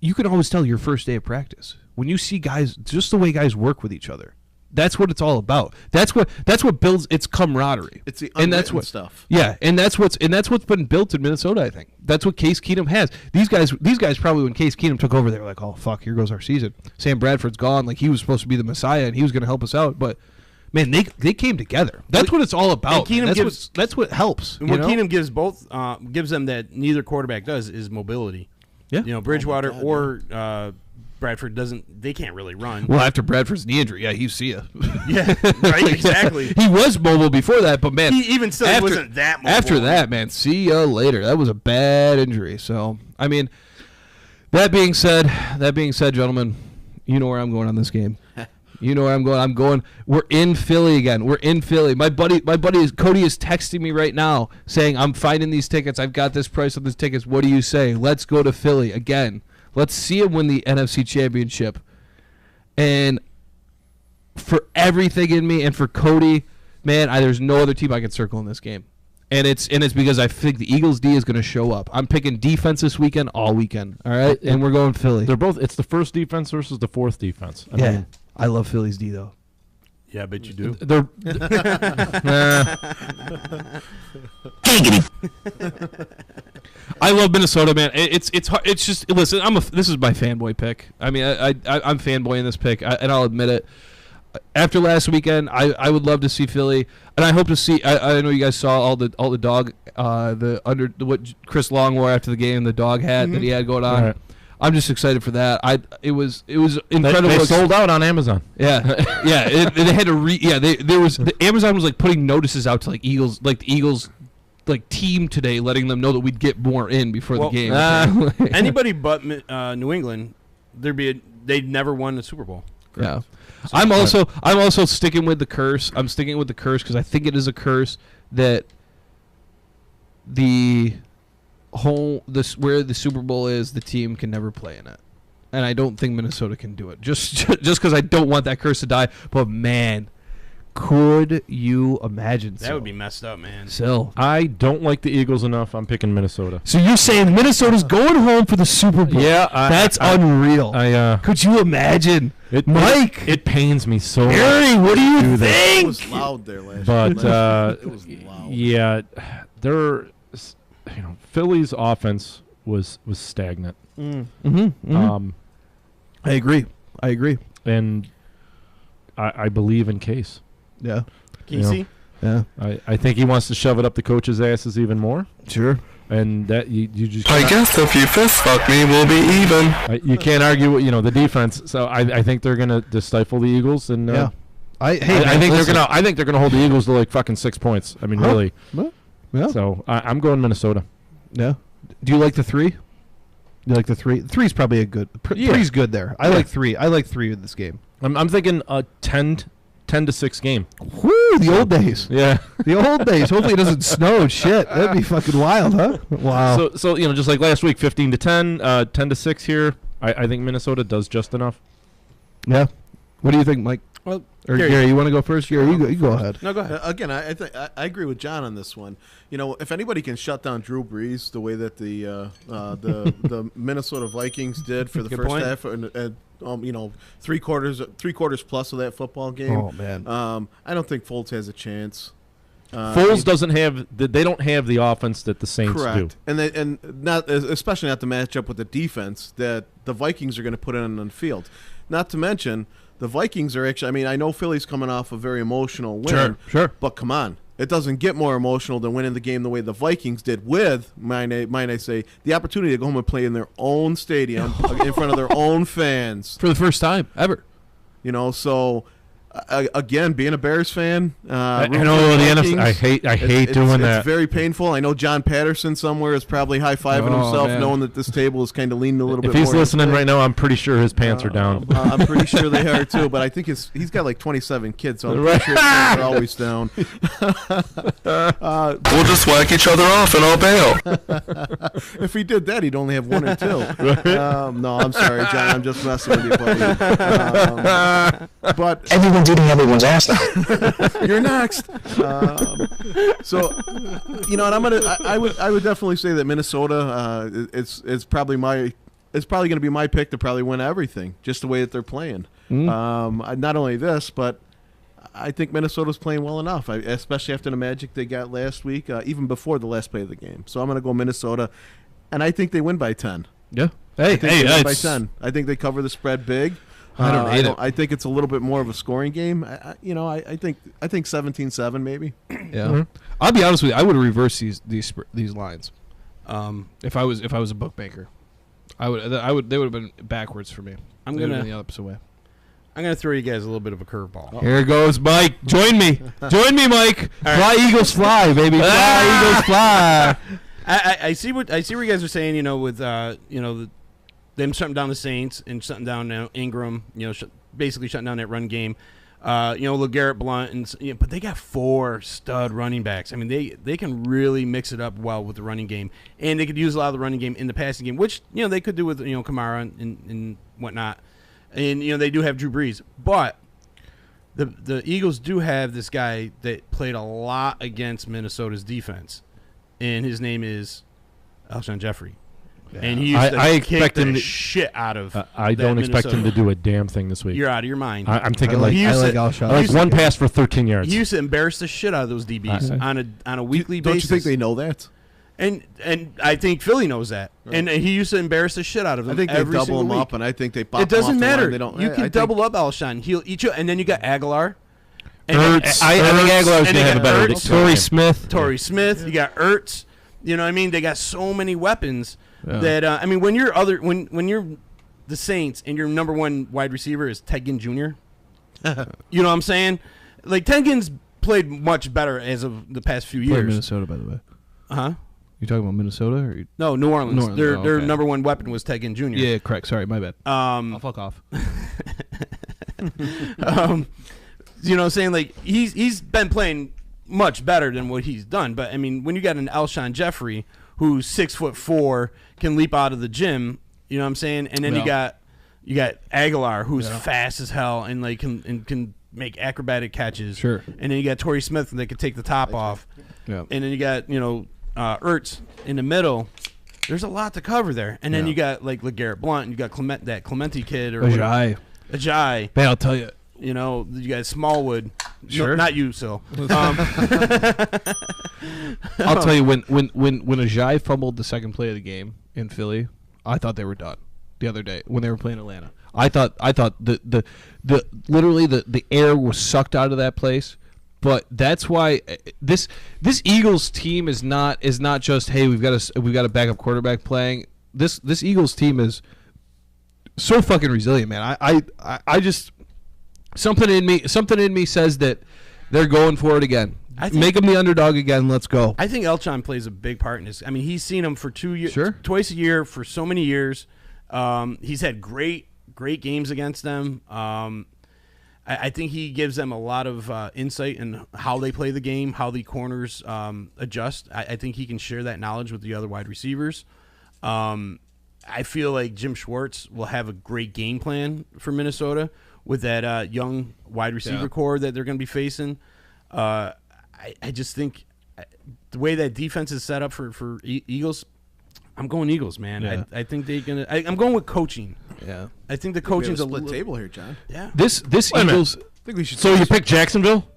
you can always tell your first day of practice when you see guys, just the way guys work with each other. That's what it's all about. That's what builds its camaraderie. It's the and that's unwritten what stuff. Yeah, and that's what's been built in Minnesota. I think that's what Case Keenum has. These guys probably, when Case Keenum took over, they were like, "Oh fuck, here goes our season." Sam Bradford's gone. Like, he was supposed to be the Messiah, and he was going to help us out. But man, they came together. That's what it's all about. Keenum That's what helps. And what Keenum gives them that neither quarterback does is mobility. Yeah. You know, Bridgewater or Bradford they can't really run. Well, after Bradford's knee injury, yeah, you see ya. Yeah, right, exactly. He was mobile before that, but man, He even still after, wasn't that mobile. After that, man, see ya later. That was a bad injury. So, I mean, that being said, gentlemen, you know where I'm going on this game. You know where I'm going. We're in Philly again. We're in Philly. My buddy Cody is texting me right now saying, "I'm finding these tickets. I've got this price on these tickets. What do you say? Let's go to Philly again. Let's see him win the NFC Championship." And for everything in me, and for Cody, man, there's no other team I can circle in this game. And it's because I think the Eagles D is going to show up. I'm picking defense this weekend, all weekend. All right, and we're going Philly. They're both. It's the first defense versus the fourth defense. I Yeah, mean, I love Philly's D though. Yeah, I bet you do. they're. I love Minnesota, man. It's hard. It's just, listen. This is my fanboy pick. I mean, I'm fanboying this pick, and I'll admit it. After last weekend, I would love to see Philly, and I hope to see. I know you guys saw all the dog what Chris Long wore after the game, the dog hat that he had going on. Right. I'm just excited for that. It was incredible. They sold out on Amazon. Yeah, yeah. They had to Amazon was like putting notices out to like Eagles, like the Eagles, like team today, letting them know that we'd get more in before the game. Anybody but New England, they'd never won the Super Bowl. Yeah. I'm also sticking with the curse. I'm sticking with the curse because I think it is a curse that where the Super Bowl is, the team can never play in it. And I don't think Minnesota can do it. Just because I don't want that curse to die. But man, could you imagine? That would be messed up, man. Still. I don't like the Eagles enough. I'm picking Minnesota. So you're saying Minnesota's going home for the Super Bowl? Yeah, that's unreal. Could you imagine? Mike, it pains me so much. Harry, what do you It think? was loud there last But year. It was loud. yeah, Philly's offense was stagnant. I agree. And I believe in Case. Yeah. Casey? Yeah. I think he wants to shove it up the coach's asses even more. Sure. And that you just I guess if you fist fuck me, we'll be even. you can't argue with the defense. So I think they're gonna just stifle the Eagles and Yeah. I think they're gonna hold the Eagles to like fucking 6 points. I mean, really. Yeah. So I'm going Minnesota. Yeah. Do you like the 3? You like the 3? 3's probably a good. Yeah. 3's good there. I like 3. I like 3 in this game. I'm thinking a 10-6 game. Woo! The old days. Yeah. The old days. Hopefully it doesn't snow. Shit, that'd be fucking wild, huh? Wow. So just like last week, 15-10, 10-6 here. I think Minnesota does just enough. Yeah. What do you think, Mike? Well, Or Gary, you want to go first? Gary, you go ahead. No, go ahead. Again, I agree with John on this one. If anybody can shut down Drew Brees the way that the Minnesota Vikings did for the Good first point. half, and 3 quarters plus of that football game. Oh, man. I don't think Foles has a chance. Foles doesn't have they don't have the offense that the Saints Correct, do. and not especially not to match up with the defense that the Vikings are going to put in on the field. Not to mention the Vikings are actually. I mean, I know Philly's coming off a very emotional win. Sure. But come on, it doesn't get more emotional than winning the game the way the Vikings did with, might I say, the opportunity to go home and play in their own stadium in front of their own fans. For the first time ever. So Again, being a Bears fan, I know the NFC. I hate doing that. It's very painful. I know John Patterson somewhere is probably high-fiving himself, man. knowing that this table is kind of leaning a little If bit more. he's listening right now, I'm pretty sure his pants are down. I'm pretty sure they are too, but I think he's got like 27 kids, so I'm pretty sure his pants are always down. We'll just whack each other off and I'll bail. If he did that, he'd only have 1 or 2. No, I'm sorry, John. I'm just messing with you, buddy. But Everyone's eating everyone's ass now. you're next. So, and I would definitely say that Minnesota, it's probably going to be my pick to probably win everything, just the way that they're playing. Not only this, but I think Minnesota's playing well enough, especially after the magic they got last week, even before the last play of the game. So I'm going to go Minnesota, and I think they win by 10. Yeah. I think they win by 10. I think they cover the spread big. I don't hate it. I think it's a little bit more of a scoring game. I think 17-7 maybe. Yeah. I'll be honest with you. I would have reversed these lines. If I was a bookmaker, they would have been backwards for me. I'm They would have gonna been the opposite way. I'm gonna throw you guys a little bit of a curveball. Here goes Mike. Join me, Mike. Fly Eagles fly, baby. Fly Eagles fly. I see what you guys are saying. With them shutting down the Saints and shutting down Ingram. Basically shutting down that run game. LeGarrette Blount but they got 4 stud running backs. I mean, they can really mix it up well with the running game, and they could use a lot of the running game in the passing game, which they could do with Kamara and whatnot. And they do have Drew Brees, but the Eagles do have this guy that played a lot against Minnesota's defense, and his name is Alshon Jeffrey. Yeah. And he used to kick the shit out of. I don't expect him to do a damn thing this week. You're out of your mind. I'm thinking I like Alshon. like one pass for 13 yards. He used to embarrass the shit out of those DBs on a weekly basis. Don't you think they know that? And I think Philly knows that. Right. And he used to embarrass the shit out of them. I think they double him up, and I think they pop him off the line. It doesn't matter. They don't, you can double up Alshon. He'll eat you. And then you got Aguilar. Ertz. I think Aguilar's going to have a better Torrey Smith. You got Ertz. You know what I mean? They got so many weapons that when you're the Saints and your number 1 wide receiver is Ted Ginn Jr. You know what I'm saying? Like Ted Ginn's played much better as of the past few years. Minnesota, by the way. Huh? You talking about Minnesota or No, New Orleans. New Orleans. Their Okay. number 1 weapon was Ted Ginn Jr. Yeah, correct. Sorry, my bad. I'll fuck off. You know what I'm saying? Like he's been playing much better than what he's done. But I mean, when you got an Alshon Jeffrey who's 6'4", can leap out of the gym, you know what I'm saying? And then you got Aguilar who's fast as hell and like can make acrobatic catches. Sure. And then you got Torrey Smith that can take the top off. Yeah. And then you got Ertz in the middle. There's a lot to cover there. And then you got like LeGarrette Blount, and you got Clementi kid or Ajay. Man, I'll tell you. You got Smallwood. Sure. No, not you, so. I'll tell you, when Ajay fumbled the second play of the game in Philly, I thought they were done the other day when they were playing Atlanta. I thought the literally the air was sucked out of that place. But that's why this Eagles team is not just, hey, we've got a backup quarterback playing. This Eagles team is so fucking resilient, man. I just something in me says that they're going for it again. Make them the underdog again. Let's go. I think Alshon plays a big part in this. I mean, he's seen him for 2 years, sure, twice a year for so many years. He's had great games against them. I think he gives them a lot of insight in how they play the game, how the corners adjust. I think he can share that knowledge with the other wide receivers. I feel like Jim Schwartz will have a great game plan for Minnesota with that young wide receiver core that they're going to be facing. I just think the way that defense is set up for Eagles, I'm going Eagles, man. Yeah. I think they're going to – I'm going with coaching. Yeah. I think the coaching's a split table here, John. Yeah. This Eagles – I think we should. So you pick Jacksonville?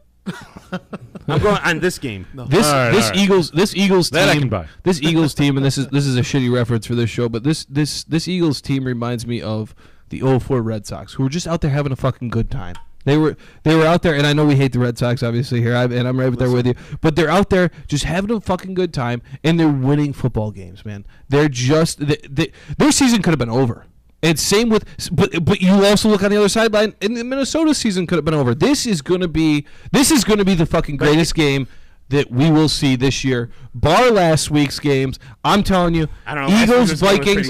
I'm going on this game. No. This Eagles team, that I can buy. This Eagles team, and this is a shitty reference for this show, but this Eagles team reminds me of the 04 Red Sox, who were just out there having a fucking good time. They were out there, and I know we hate the Red Sox, obviously, here, and I'm right there with you. But they're out there just having a fucking good time, and they're winning football games, man. They're just their season could have been over, And same with, but you also look on the other sideline, and the Minnesota season could have been over. This is gonna be the fucking greatest game that we will see this year, bar last week's games. I'm telling you, I don't know. Eagles, Vikings,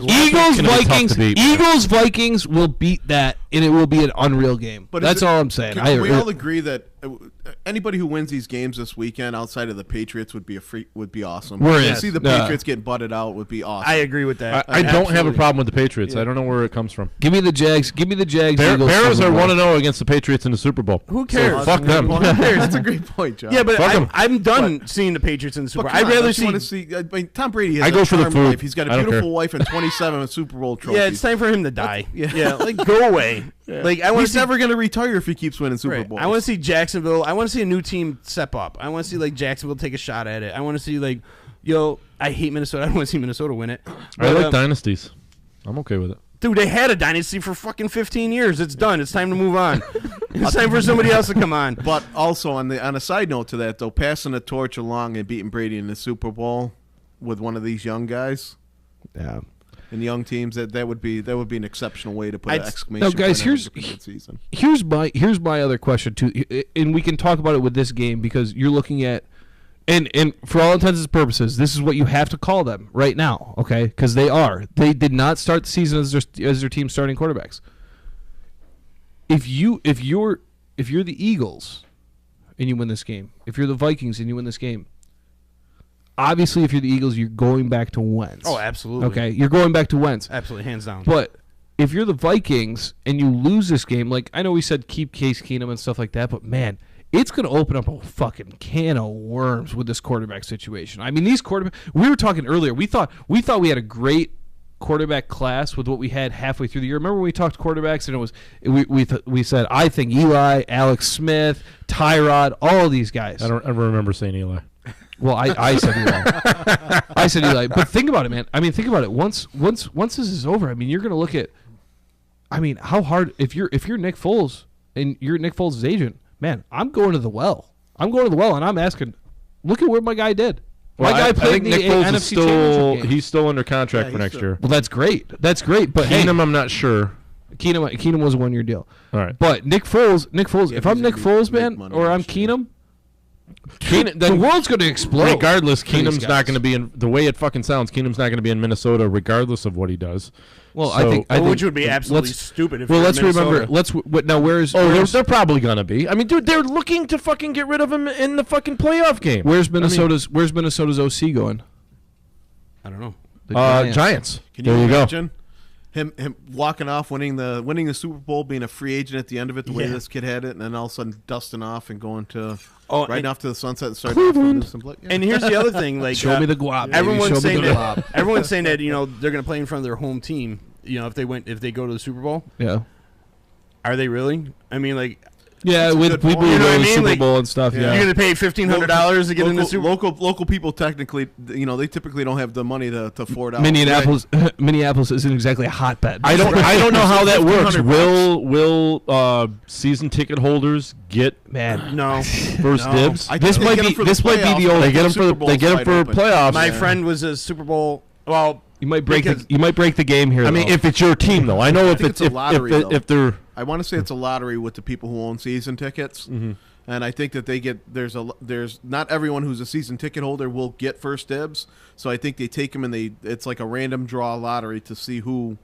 Eagles, Vikings will beat that, and it will be an unreal game. But that's all I'm saying. Can we all agree that anybody who wins these games this weekend outside of the Patriots would be awesome. We're To in. see the Patriots getting butted out would be awesome. I agree with that. I don't have a problem with the Patriots. I don't know where it comes from. Give me the Jags. Eagles, Bears Super are Bowl. 1-0 against the Patriots in the Super Bowl. Who cares? So fuck them. That's a great point, John. Yeah, but Fuck 'em. I'm done seeing the Patriots in the Super Bowl. I'd rather see. Want to see. I mean, Tom Brady has I go a for the charmed food. life. He's got I a don't beautiful care. wife and 27 Super Bowl trophies. Yeah, it's time for him to die. Yeah. Like go away. Like I want He's to see. never going to retire if he keeps winning Super Right. Bowls. I want to see Jacksonville. I want to see a new team step up. I want to see like Jacksonville take a shot at it. I want to see like, I hate Minnesota. I don't want to see Minnesota win it. I But, like dynasties. I'm okay with it. dude, they had a dynasty for fucking 15 years. It's done. It's time to move on. It's time for somebody else to come on. But also on a side note to that though, passing the torch along and beating Brady in the Super Bowl with one of these young guys Yeah. and young teams, that would be an exceptional way to put an I'd- exclamation No, guys, point on a here's- good season. Here's my other question too, and we can talk about it with this game because you're looking at, and for all intents and purposes, this is what you have to call them right now, okay? Because they did not start the season as their team starting quarterbacks. If you're the Eagles and you win this game, if you're the Vikings and you win this game, obviously if you're the Eagles, you're going back to Wentz. Oh, absolutely. Okay, you're going back to Wentz. Absolutely, hands down. But if you're the Vikings and you lose this game, like I know we said keep Case Keenum and stuff like that, but man, it's going to open up a fucking can of worms with this quarterback situation. I mean, these quarterbacks. We were talking earlier. We thought we had a great quarterback class with what we had halfway through the year. Remember when we talked quarterbacks and it was we said I think Eli, Alex Smith, Tyrod, all of these guys. I don't ever remember saying Eli. Well, I said Eli. I said Eli. But think about it, man. I mean, think about it. Once this is over, I mean, you're going to look at. I mean, how hard if you're Nick Foles and you're Nick Foles' agent, man. I'm going to the well. And I'm asking, look at where my guy did. Well, my guy I played think in the Nick Foles NFC is still Championship game. he's still under contract Yeah, for next he's year. Well, that's great. But Keenum, I'm not sure. Keenum was a 1 year deal. All right. But Nick Foles, Yeah, if I'm he's Nick gonna Foles, make man, money or I'm next year. Keenum, the world's going to explode. Regardless, for these Keenum's guys. not going to be in the way it fucking sounds. Keenum's not going to be in Minnesota, regardless of what he does. Well, So- I think which would be absolutely let's- stupid. If Well, you're let's Minnesota. remember. Now, where's Oh, where's, they're probably going to be. I mean, dude, they're looking to fucking get rid of him in the fucking playoff game. where's Minnesota's OC going? I don't know. The Giants. Giants. Can you There you go. imagine him walking off, winning the Super Bowl, being a free agent at the end of it, the way Yeah. this kid had it, and then all of a sudden dusting off and going to and- riding off to the sunset and starting off with some yeah. And here's the other thing, like Show me the guap. baby. Show everyone's me saying the that. guap. Everyone's saying that they're going to play in front of their home team. If they go to the Super Bowl, Yeah. are they really? I mean, like Yeah, a with good people point. who You know go what to I the mean? Super Like, Bowl and stuff. Yeah. Yeah. you're going to pay $1,500 to get in the Super Bowl. Local people technically, they typically don't have the money to afford out. Minneapolis isn't exactly a hotbed. I don't know how that works. $1,500 Will season ticket holders get man. No, first No. dibs? I think This they might get 'em be- for this might be the playoffs, old- but They get them Super for Bowl's they get them wide for open. playoffs. my Yeah. friend was a Super Bowl. Well, You might break Because- the game here. I mean, though. if it's your team, though, I know if think it's it's a lottery, though. if they're I want to say it's a lottery with the people who own season tickets, and I think that they get there's not everyone who's a season ticket holder will get first dibs. So I think they take them and it's like a random draw lottery to see who.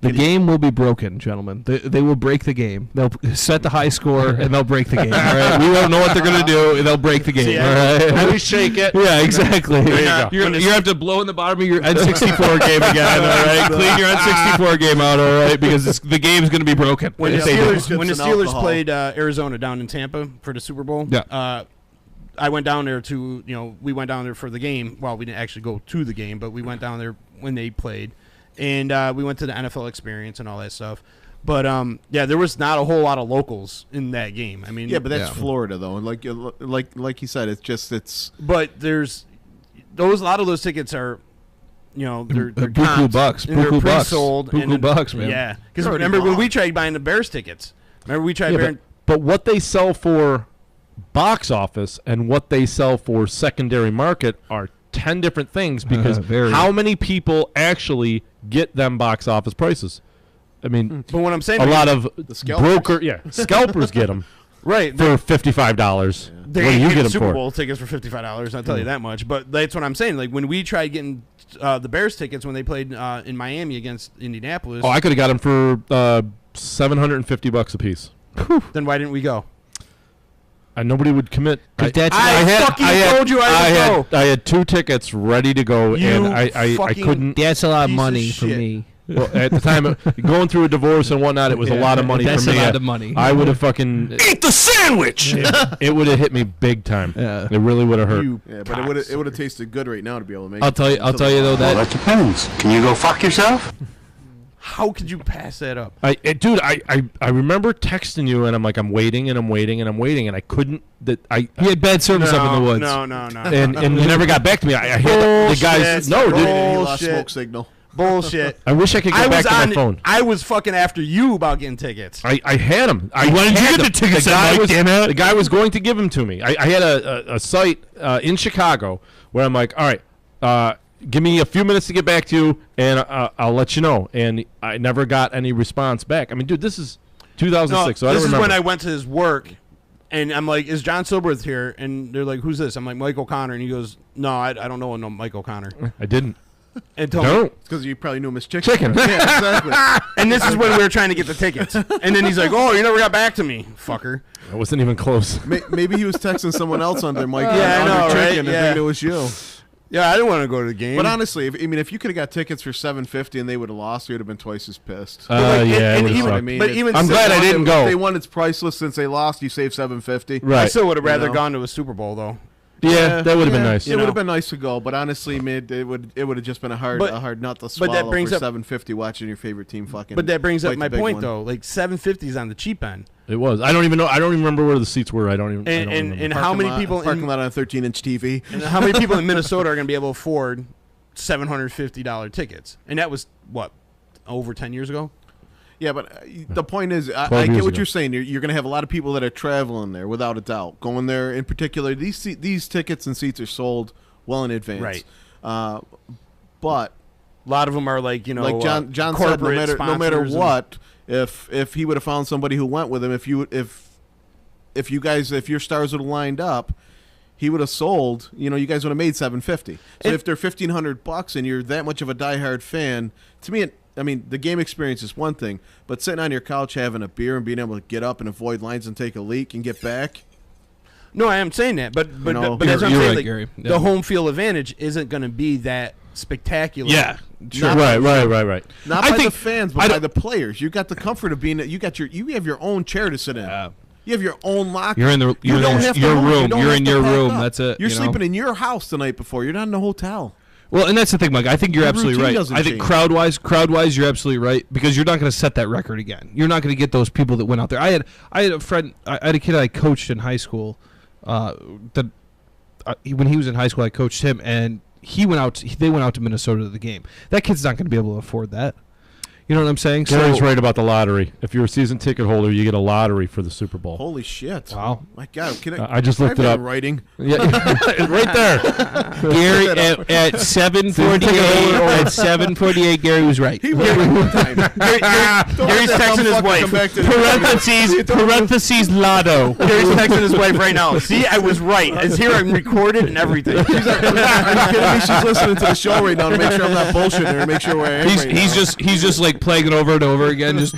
the game will be broken, gentlemen. They will break the game. They'll set the high score and they'll break the game. All right, we don't know what they're gonna do. And they'll break the game. See, all right, we shake it. yeah, exactly. There you go. You're gonna have to blow in the bottom of your N64 game again. All right, clean your N64 game out. All right, because the game's gonna be broken. when the If they don't. Steelers, when the Chips and Steelers alcohol. played Arizona down in Tampa for the Super Bowl, Yeah. I went down there we went down there for the game. Well, we didn't actually go to the game, but we went down there when they played, and we went to the NFL experience and all that stuff. But there was not a whole lot of locals in that game. I mean, Yeah, but that's Yeah. Florida though, and like you said, it's but there's a lot of those tickets are. They're Buku comped, bucks, and they're buku bucks, pre-sold, buku and then- bucks, man. Yeah, because They're already remember when bought. we tried buying the Bears tickets? Remember we tried Yeah, buying. but what they sell for box office and what they sell for secondary market are 10 different things because Very. how many people actually get them box office prices? I mean, But what I'm saying, a lot of scalpers. scalpers get them right? for $55. They What do you get get them Super for? Bowl tickets for $55. I'll tell you that much. But that's what I'm saying. Like when we tried getting the Bears tickets when they played in Miami against Indianapolis, Oh, I could have got them for $750 a piece. then why didn't we go? And nobody would commit. Because that's told you I would go. I had 2 tickets ready to go, You and I fucking- couldn't. that's a lot of Piece of money for shit. me. Well, at the time, going through a divorce and whatnot, it was a lot of money That's for me. a lot of money. I would have fucking. Eat the sandwich! It would have hit me big time. Yeah. It really would have hurt. Yeah, but it would have tasted good right now to be able to make. I'll tell you though Well, that that depends. Can you go fuck yourself? How could you pass that up? Dude, I remember texting you, and I'm like, I'm waiting, and I'm waiting, and I'm waiting, and I couldn't. he had bad service up in the woods. No. And you never got back to me. I hit the guys. Bullshit. No, dude. He lost Bullshit. smoke signal. Bullshit. I wish I could I get was back to on. my phone. I was fucking after you about getting tickets. I had them. Why didn't you get the tickets then, Mike, damn it? The guy was going to give them to me. I had a site in Chicago where I'm like, all right, give me a few minutes to get back to you, and I'll let you know. And I never got any response back. I mean, dude, this is 2006, so I don't this is remember. when I went to his work, and I'm like, "Is John Silberth here?" And they're like, "Who's this?" I'm like, "Mike O'Connor," and he goes, "No, I don't know no Mike O'Connor." I didn't. And told me, Don't. Because you probably knew Miss Chicken. Chicken. Yeah, exactly. and this is when we were trying to get the tickets, and then he's like, "Oh, you never got back to me, fucker." I wasn't even close. Maybe he was texting someone else under Mike. Yeah, I know, right? Chicken, and Yeah. thinking it was you. Yeah, I didn't want to go to the game. But honestly, if you could have got tickets for $750 and they would have lost, you would have been twice as pissed. Yeah, it and would've even- sucked. but even I'm glad I didn't go. If they won, it's priceless. Since they lost, you save $750. Right. I still would have rather know? gone to a Super Bowl though. Yeah, that would have been nice. It would have been nice to go, but honestly, it would have just been a hard nut to swallow. that brings for up- $750 watching your favorite team fucking. But that brings up fight my the big point one. though. Like $750 is on the cheap end, It was. I don't even know. I don't even remember where the seats were. I don't even. I don't and remember. how many people parking in lot on a 13-inch TV? and how many people in Minnesota are going to be able to afford $750 tickets? And that was what, over 10 years ago. Yeah, but the point is, I 12 get years what ago. you're saying. You're going to have a lot of people that are traveling there, without a doubt. Going there, in particular, these tickets and seats are sold well in advance. Right. But A lot of them are like like John said, no corporate matter sponsors and- what, if he would have found somebody who went with him, if your stars would have lined up, he would have sold. You guys would have made $750. So if they're $1,500 and you're that much of a diehard fan, to me, the game experience is one thing, but sitting on your couch having a beer and being able to get up and avoid lines and take a leak and get back. No, I am saying that, but know, that's what I'm you're saying. right, Like, Gary. Yeah. the home field advantage isn't going to be that spectacular. Yeah, sure. Not Right. Not I by think- the fans, I but by don't- the players. You got the comfort of being. You have your own chair to sit in. Yeah. You have your own locker. You're in the You don't have to your move. You room. don't You're have in to your pack room. up. That's it. You're you know? sleeping in your house the night before. You're not in a hotel. Well, and that's the thing, Mike. I think you're Your absolutely routine right. doesn't I think change. crowd wise, you're absolutely right because you're not going to set that record again. You're not going to get those people that went out there. I had a friend. I had a kid I coached in high school. When he was in high school, I coached him, and they went out to Minnesota to the game. That kid's not going to be able to afford that. You know what I'm saying? Gary's right about the lottery. If you're a season ticket holder, you get a lottery for the Super Bowl. Holy shit! Wow. My God, I just looked it up. Writing. Yeah, right there. Gary at 7:48. Gary was right. He was right one time. Gary's texting his wife. Parentheses Lotto. Gary's texting his wife right now. See, I was right. It's here. I'm recorded and everything. Are you kidding me? She's listening to the show right now to make sure I'm not bullshitting her. Make sure where I am right now. He's just like playing it over and over again. Just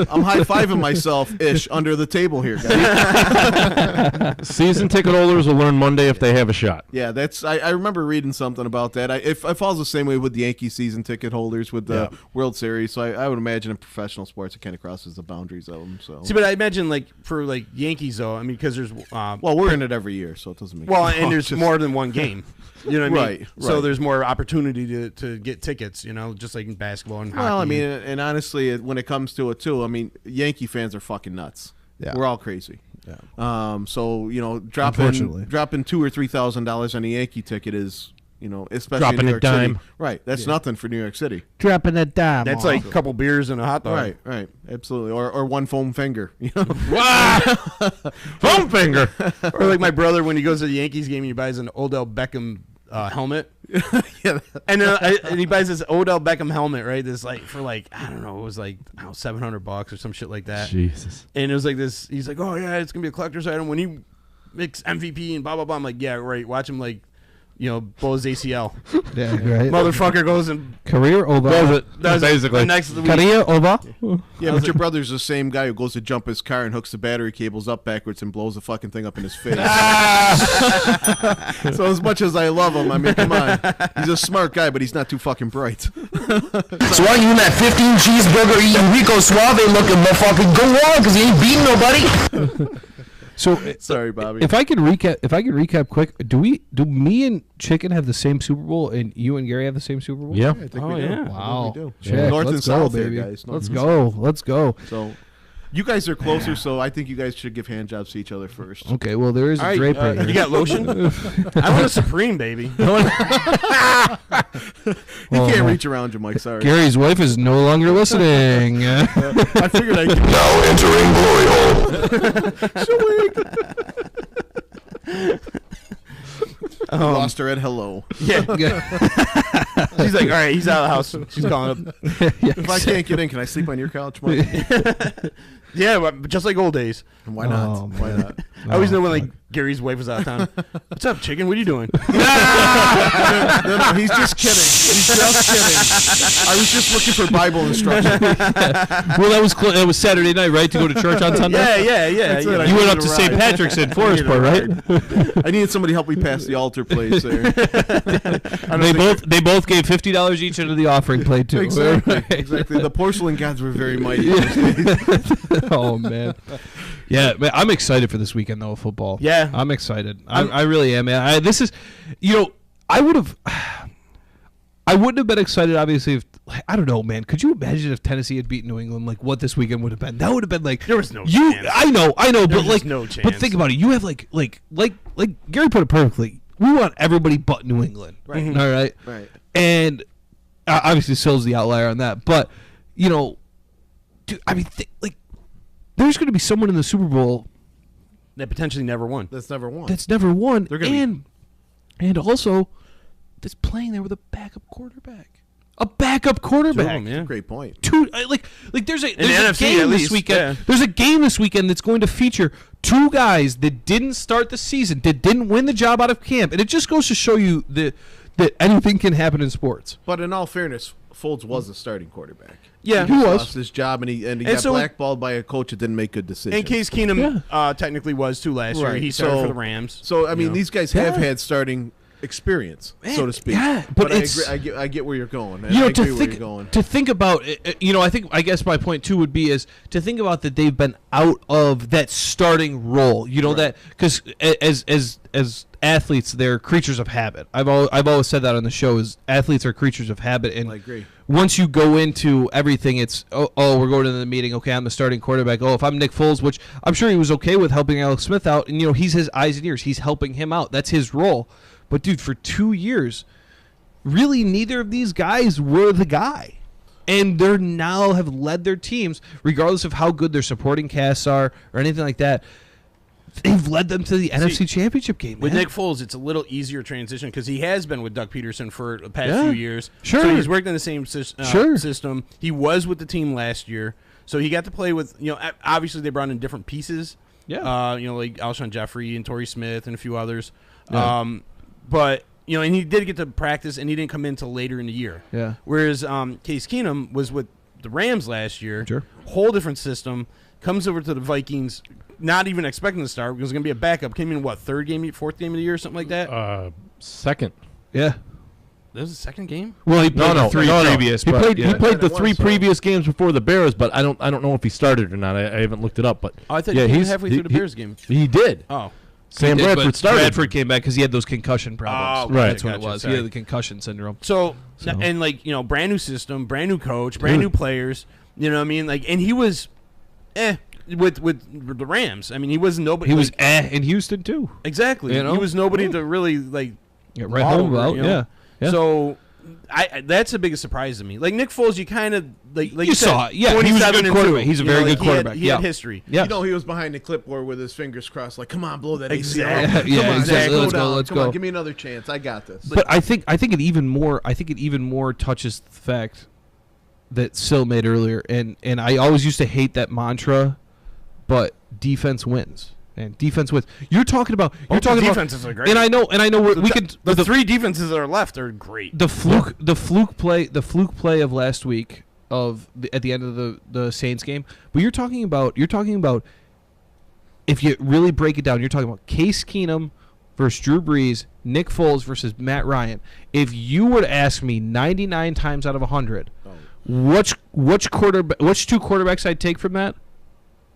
I'm high-fiving myself-ish under the table here, guys. Season ticket holders will learn Monday if they have a shot. Yeah, I remember reading something about that. It falls the same way with the Yankee season ticket holders with the World Series. So I would imagine in professional sports it kind of crosses the boundaries of them. So See, but I imagine for Yankees though. I mean, because there's well, we're in it every year, so it doesn't make and there's more than one game. You know what I mean? Right, So right. there's more opportunity to get tickets. Just like in basketball and hockey. Well, I mean, and honestly, when it comes to it too, I mean, Yankee fans are fucking nuts. Yeah. We're all crazy. Yeah. So Unfortunately. dropping $2,000 or $3,000 on a Yankee ticket is especially Dropping in New a York dime. City. Right, that's nothing for New York City. Dropping a dime. That's like a couple beers and a hot dog. Right, absolutely. Or one foam finger. Foam finger. Or like my brother when he goes to the Yankees game, he buys an Odell Beckham helmet. Yeah. And and he buys this Odell Beckham helmet, right? This for I don't know, it was like $700 or some shit like that. Jesus. And it was like this. He's like, oh yeah, it's gonna be a collector's item when he makes MVP and blah blah blah. I'm like, yeah, right. Watch him blow his ACL. Yeah, right. Motherfucker goes and Career over. does Basically. the next week. Career over. Yeah, but your brother's the same guy who goes to jump his car and hooks the battery cables up backwards and blows the fucking thing up in his face. So as much as I love him, I mean, come on. He's a smart guy, but he's not too fucking bright. So why you in that 15 cheeseburger eating Rico Suave looking motherfucker? Go on, because he ain't beating nobody. So Sorry, Bobby. if I could recap quick, do me and Chicken have the same Super Bowl and you and Gary have the same Super Bowl? Yeah. I think Oh, we do. yeah. I Wow. think we do. Check. North and Let's go, south here, baby. guys. Let's go. Let's go. So you guys are closer, so I think you guys should give hand jobs to each other first. Okay, well there is All a right, drape right you here. got lotion? I want a Supreme, baby. He Oh, can't my- reach around you, Mike. Sorry. Gary's wife is no longer listening. I figured I could. Now entering glory hole. Lost her at hello. Yeah. She's like, all right, he's out of the house. She's calling up. If I can't get in, can I sleep on your couch, Mike? Yeah, but just like old days. Why not? Oh, Why man. not? I always know when Gary's wife was out of town. What's up, chicken? What are you doing? No, he's just kidding. He's just kidding. I was just looking for Bible instruction. Well, that was Saturday night, right? To go to church on Sunday. Yeah. That's it. I You went up needed to a St. ride. Patrick's in Forestport, right? I needed somebody to help me pass the altar place there. They both gave $50 each into the offering plate too. Exactly. Exactly. The porcelain gods were very mighty. Oh man. Yeah, man, I'm excited for this weekend though, football. Yeah. I'm excited. I really am, man. This is, I wouldn't have been excited, obviously. If I don't know, man. Could you imagine if Tennessee had beaten New England? Like what this weekend would have been? That would have been like There was no chance. I know, There but was like just no But chance. think about it. You have like Gary put it perfectly. We want everybody but New England. Right. All right. Right. And obviously, Sill's the outlier on that. But dude, I mean, there's going to be someone in the Super Bowl That potentially never won. That's never won. that's never won, They're gonna and also that's playing there with a backup quarterback. A backup quarterback. Two of them, yeah. Great point. Two, like there's a the there's a NFC game at this least, weekend. yeah. There's a game this weekend that's going to feature two guys that didn't start the season, that didn't win the job out of camp, and it just goes to show you that anything can happen in sports. But in all fairness, Folds was a starting quarterback. Yeah. He He was. lost his job, and he And got so- blackballed by a coach that didn't make good decisions. And Case Keenum technically was too last year. Right. He started So- for the Rams. So I mean, know. these guys have Yeah. had starting experience, so to speak. yeah, but I it's- agree, I get where you're going. And You know, I agree to where you're going. think about, I guess my point too would be is to think about that they've been out of that starting role. You know that because as athletes, they're creatures of habit. I've always said that on the show is athletes are creatures of habit, and I agree. once you go into everything, it's oh we're going to the meeting. Okay, I'm the starting quarterback. Oh, if I'm Nick Foles, which I'm sure he was okay with helping Alex Smith out, and he's his eyes and ears. He's helping him out. That's his role. But dude, for 2 years, really neither of these guys were the guy. And they're now have led their teams, regardless of how good their supporting casts are or anything like that. They've led them to the NFC Championship game. With man. Nick Foles, it's a little easier transition because he has been with Doug Peterson for the past Yeah. few years. Sure. So he's worked in the same Sure. system. He was with the team last year. So he got to play with, obviously they brought in different pieces. Yeah. Like Alshon Jeffrey and Torrey Smith and a few others. Yeah. But, and he did get to practice and he didn't come in until later in the year. Yeah. Whereas Case Keenum was with the Rams last year. Sure. Whole different system. Comes over to the Vikings, not even expecting to start because it's going to be a backup. Came in, fourth game of the year, something like that? Second. Yeah. That was the second game? Well, he played the three no. previous. He but played. yeah. He played the It was, three so- previous games before the Bears, but I don't know if he started or not. I haven't looked it up, but Oh, I thought yeah, he came he's halfway through the Bears game. He did. Oh. Sam He did, Bradford but started. Bradford came back because he had those concussion problems. Oh, Right. That's what it gotcha, was. sorry. He had the concussion syndrome. So, So- and brand new system, brand new coach, brand new players. You know what I mean? And he was, with the Rams. I mean, he was nobody. He was in Houston too. exactly. You know? He was nobody to really right home over, about, you know? yeah. So that's the biggest surprise to me. Like Nick Foles, you kind of like You saw said, it. Yeah, he was a 27 good and quarterback. 2. He's a You know, very like, good quarterback. He had history. Yeah. You know, he was behind the clipboard with his fingers crossed, like, "Come on, blow that ACL. Exactly. Yeah, Come on, exactly. Zach, Let's go, down. let's Come on, go. give me another chance. I got this." But I think it even more touches the fact that Sil made earlier, and I always used to hate that mantra, but defense wins. And defense wins. You're talking about defenses are great. And I know we could The three defenses that are left are great. the fluke play of last week at the end of the Saints game. But you're talking about if you really break it down, you're talking about Case Keenum versus Drew Brees, Nick Foles versus Matt Ryan. If you were to ask me 99 times out of 100, which two quarterbacks I'd take from that?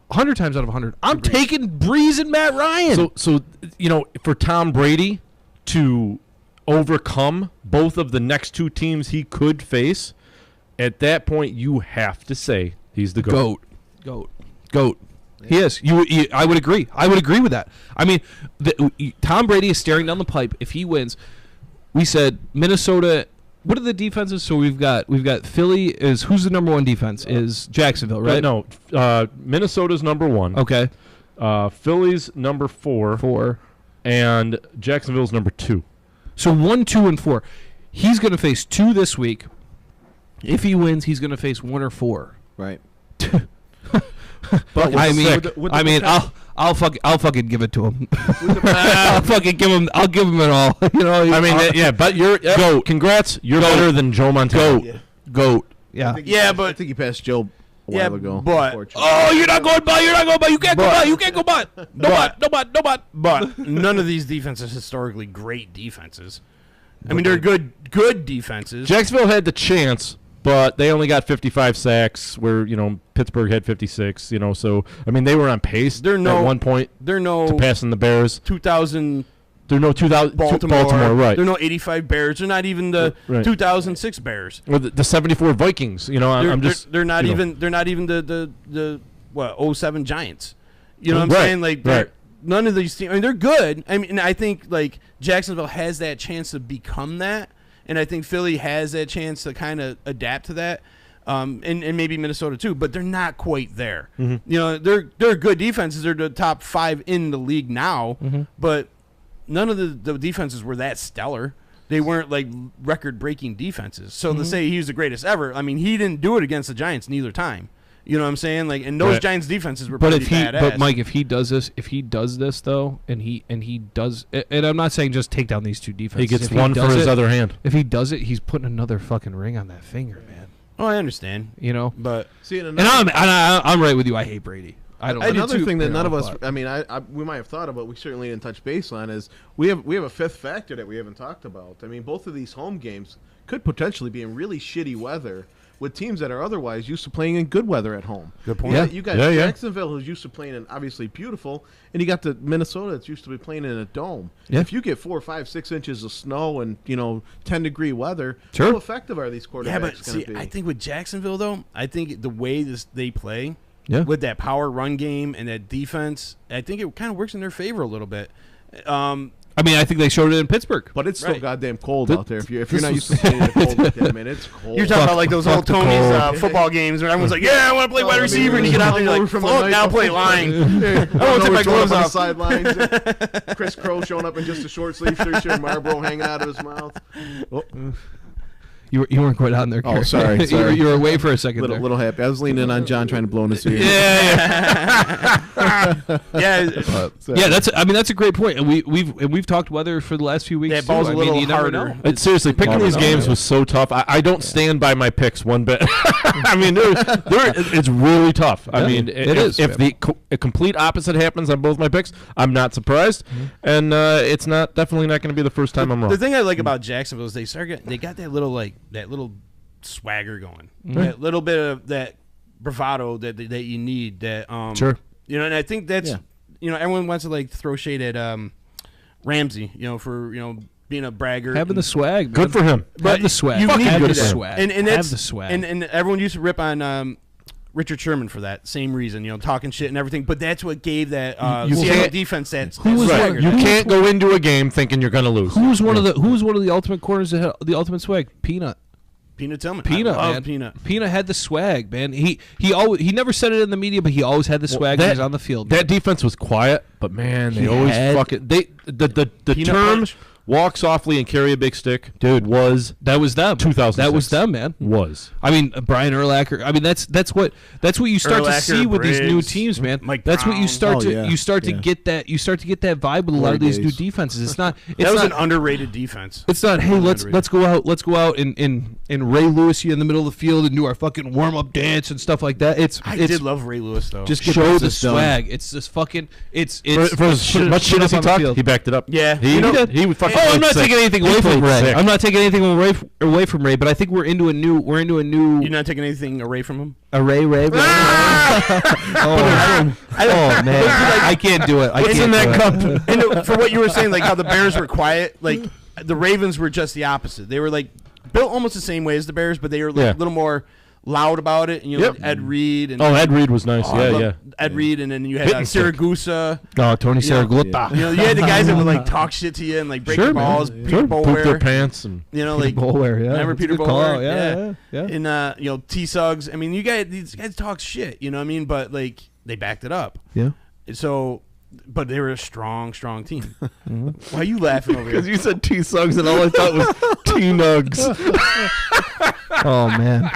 100 times out of 100, I'm taking Brees and Matt Ryan. So for Tom Brady to overcome both of the next two teams he could face, at that point you have to say he's the GOAT. Goat. He is. I would agree. I would agree with that. I mean, Tom Brady is staring down the pipe. If he wins, we said Minnesota. What are the defenses? So we've got Philly is who's the number one defense is Jacksonville, right? No, Minnesota's number 1. Okay. Philly's number 4, and Jacksonville's number 2. So 1, 2, and 4. He's going to face 2 this week. If he wins, he's going to face 1 or 4. right. But I'll fucking give it to him. I'll fucking give him. I'll give him it all. You know. I mean, yeah, but you're GOAT. Congrats, you're better than Joe Montana. Goat. Yeah. I think he passed Joe a while ago. but Oh, you're not going by. You can't go by. You can't go by. No but. But none of these defenses are historically great defenses. I mean, they're good defenses. Jacksonville had the chance, but they only got 55 sacks, where Pittsburgh had 56. So I mean they were on pace. They're at one point They're no to passing the Bears. 2000 They're no 2000 Baltimore, right? They're no 85 Bears. They're not even the Right. 2006 Bears. Or the 74 Vikings. I'm just they're not you know. even they're not even the 07 Giants. You know what I'm Right, saying? Like right. none of these teams. I mean, they're good. I mean, I think like Jacksonville has that chance to become that, and I think Philly has that chance to kind of adapt to that. And maybe Minnesota too, but they're not quite there. Mm-hmm. They're good defenses. They're the top 5 in the league now, but none of the defenses were that stellar. They weren't like record-breaking defenses. So to say he was the greatest ever, I mean, he didn't do it against the Giants neither time. You know what I'm saying? Like, and those Right. Giants defenses were But pretty badass. but Mike, if he does this though, and he does, and I'm not saying just take down these two defenses. He gets If one for does his it- other hand. If he does it, he's putting another fucking ring on that finger, man. Oh, I understand, You know. but See, And I'm right with you. I hate Brady. I don't. Another thing that you none know, of us, but- I mean, we might have thought about, we certainly didn't touch base on, is we have a fifth factor that we haven't talked about. I mean, both of these home games could potentially be in really shitty weather with teams that are otherwise used to playing in good weather at home. Good point. You got Yeah, yeah. Jacksonville, who's used to playing in obviously beautiful, and you got the Minnesota that's used to be playing in a dome. Yeah. If you get 4, 5, 6 inches of snow and 10-degree weather, Sure. how effective are these quarterbacks yeah, but going see, to be? I think with Jacksonville though, I think the way they play, Yeah. with that power run game and that defense, I think it kind of works in their favor a little bit. I mean, I think they showed it in Pittsburgh. But it's still Right. goddamn cold out there. If you're not used to playing in the cold like that, man, it's cold. You're talking about like those old the Tony's cold. football games where everyone's like, "Yeah, I want to play wide I mean, receiver," and you get out there and you're like, from the "Fuck, night now play before. line." I I want to take my gloves on the off. sidelines. Chris Crow showing up in just a short sleeve shirt, Marlboro hanging out of his mouth. Oh, You weren't quite out in there. Oh, Kerr. sorry, sorry. you were away for a second there. little happy. I was leaning in on John trying to blow in his ear. Yeah, Yeah, that's a great point, and we've talked weather for the last few weeks. that ball's too. a I mean, little you never harder. know. Seriously, picking Never these know, games yeah. was so tough. I don't stand by my picks one bit. I mean, it's really tough. I Yeah, mean, it is, If man. a complete opposite happens on both my picks, I'm not surprised, and it's definitely not going to be the first time I'm wrong. The thing I like about Jacksonville is they got that little swagger going, that little bit of that bravado that you need. That Sure. and I think that's Yeah. everyone wants to like throw shade at Ramsey, for being a braggart, Having the swag, Good for him. Have the swag. you need Have to the do that. swag. and Have that's the swag. and everyone used to rip on Richard Sherman for that same reason, talking shit and everything. But that's what gave that You Seattle can't- defense that was swagger. right. You can't go into a game thinking you're going to lose. Who was one of the ultimate corners that had the ultimate swag? Peanut. Peanut Tillman. Peanut, I love man. Peanut. Peanut had the swag, man. He never said it in the media, but he always had the swag when he was on the field. That defense was quiet, but man, they He always had- fucking the Peanut term punch. walk softly and carry a big stick, dude, was That was them. 2006. That was them, man. was. I mean, Brian Urlacher. I mean, that's what you start to Urlacher, see with these new Briggs, teams, man. Mike That's what you Brown. start Oh, to yeah. you start to Yeah. get that vibe with a lot of these new days. defenses. It's not. It's That was not, an underrated defense. It's not. Hey, let's Underrated. let's go out and Ray Lewis you in the middle of the field and do our fucking warm up dance and stuff like that. It's I it's did love Ray Lewis though. just Get show the business done. swag. It's just fucking. It's For as much shit as he on the talked, field. he backed it up. Yeah. he You know- did. He would fucking. Oh, I'm played not sick. taking anything He away from played Ray. sick. I'm not taking anything away from Ray, but I think we're into a new. You're not taking anything away from him. Ray. Oh man, I can't do it. I What's can't in do that it. cup? And for what you were saying, like how the Bears were quiet, like the Ravens were just the opposite. They were like built almost the same way as the Bears, but they were like Yeah. a little more loud about it. And Yep. like Ed Reed and Oh, Ed Reed was nice. I Yeah, love yeah. Ed Reed, and then you had Hit and stick. Siragusa. Oh, Tony You know, Saraglota. You had the guys that would like talk shit to you and like break Sure, your man. balls, Yeah. Peter Sure, poop their Bowler. pants and You know, like Bowler, yeah. remember That's a Peter good call Bowler? out. Yeah. And T Suggs. I mean, these guys talk shit. You know what I mean? But like they backed it up. Yeah. So, but they were a strong team. Why are you laughing over because here? you said T Suggs and all I thought was T Nugs. Oh man.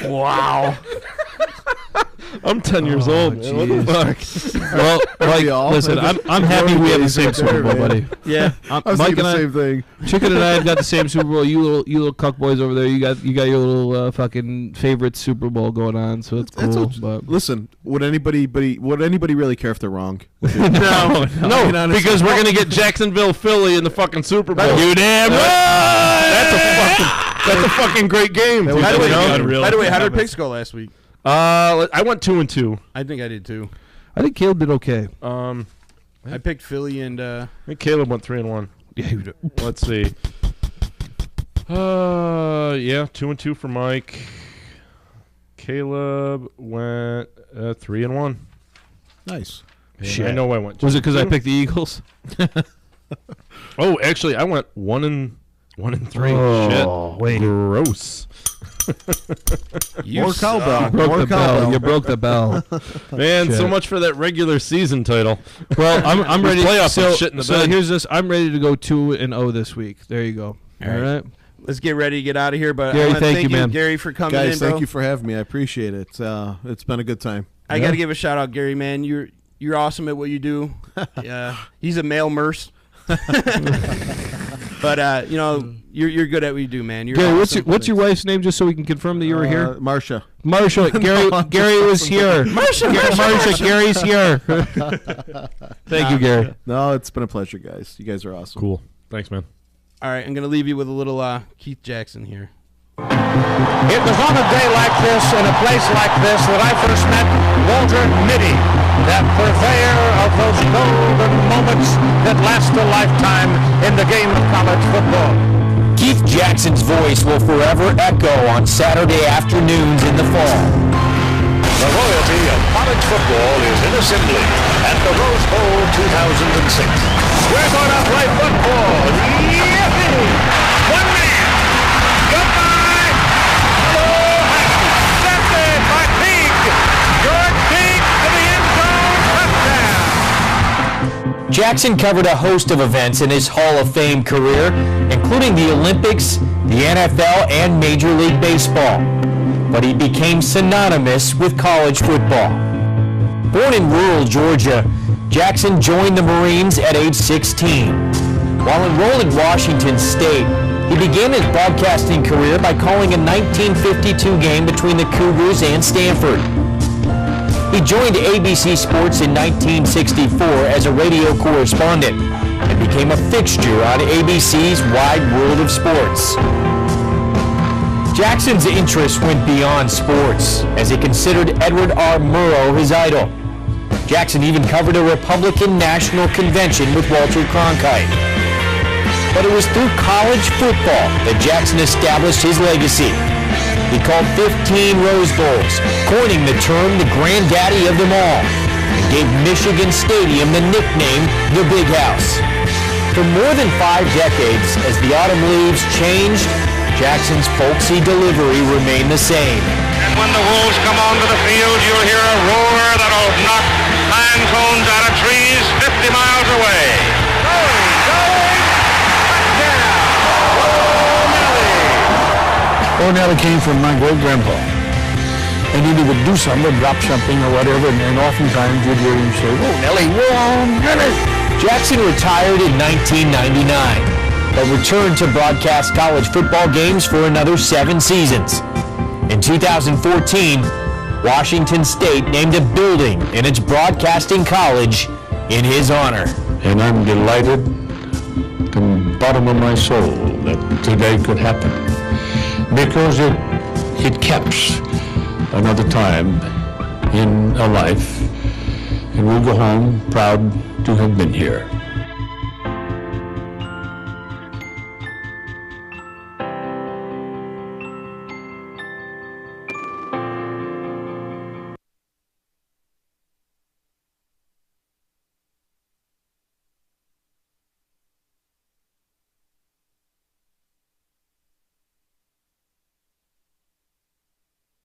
Wow. I'm 10 years old. Man. What the fuck? Well, Mike, all? listen, I'm happy we have the same Super Bowl, buddy. Yeah. I was Mike thinking and the I, same thing. Chicken and I have got the same Super Bowl. You little cuck boys over there, you got your little fucking favorite Super Bowl going on, so it's That's cool. what- But Listen, would anybody really care if they're wrong? No, being honest. because we're gonna get Jacksonville, Philly in the fucking Super Bowl. you damn That's a fucking great game. That dude, was By the way, you know? unreal. by the way, how did picks go last week? I went 2-2. I think I did too. I think Caleb did okay. I picked Philly and I think Caleb went 3-1. Yeah, you did. Let's see. 2-2 for Mike. Caleb went 3-1. Nice. Yeah, I know I went. Was it because I 2-2. picked the Eagles? Oh, actually, I went 1-3. Oh, Shit. wait. Gross. More cowbell. Broke More the bell. cowbell. You broke the bell. Man, so Shit. much for that regular season title. Well, I'm These ready. playoffs So, are shit in the so bed. here's this. I'm ready to go 2-0 this week. There you go. All right. let's get ready to get out of here. But Gary, I want to thank thank you, man. Gary, for coming Guys, in, bro. thank you for having me. I appreciate it. It's been a good time. I got to give a shout out, Gary, man. You're awesome at what you do. He's a male Merce. But you're good at what you do, man. You're Gary, awesome. what's your wife's name, just so we can confirm that you were here? Marsha. Marsha. Gary was here. Marsha. Gary's here. Thank you, Gary. No, it's been a pleasure, guys. You guys are awesome. Cool. Thanks, man. All right, I'm gonna leave you with a little Keith Jackson here. It was on a day like this, in a place like this, that I first met Walter Mitty, that purveyor of those golden moments that last a lifetime in the game of college football. Keith Jackson's voice will forever echo on Saturday afternoons in the fall. The royalty of college football is in assembly at the Rose Bowl 2006. We're going to play football. Yippee! One man. Goodbye. Hello, intercepted by Teague. George Teague to the end zone. Touchdown. Jackson covered a host of events in his Hall of Fame career, including the Olympics, the NFL, and Major League Baseball. But he became synonymous with college football. Born in rural Georgia, Jackson joined the Marines at age 16. While enrolled in Washington State, he began his broadcasting career by calling a 1952 game between the Cougars and Stanford. He joined ABC Sports in 1964 as a radio correspondent and became a fixture on ABC's Wide World of Sports. Jackson's interest went beyond sports, as he considered Edward R. Murrow his idol. Jackson even covered a Republican National Convention with Walter Cronkite. But it was through college football that Jackson established his legacy. He called 15 Rose Bowls, coining the term the granddaddy of them all, and gave Michigan Stadium the nickname the Big House. For more than 5 decades, as the autumn leaves changed, Jackson's folksy delivery remained the same. And when the Wolves come onto the field, you'll hear a roar that'll knock pine cones out of trees 50 miles away. O'Malley came from my great-grandpa. And he would do something, or drop something or whatever, and oftentimes you'd hear him say, "Oh, Nelly, whoa, Nelly." Jackson retired in 1999, but returned to broadcast college football games for another 7 seasons. In 2014, Washington State named a building in its broadcasting college in his honor. And I'm delighted from the bottom of my soul that today could happen, because it caps another time in a life, and we'll go home proud to have been here.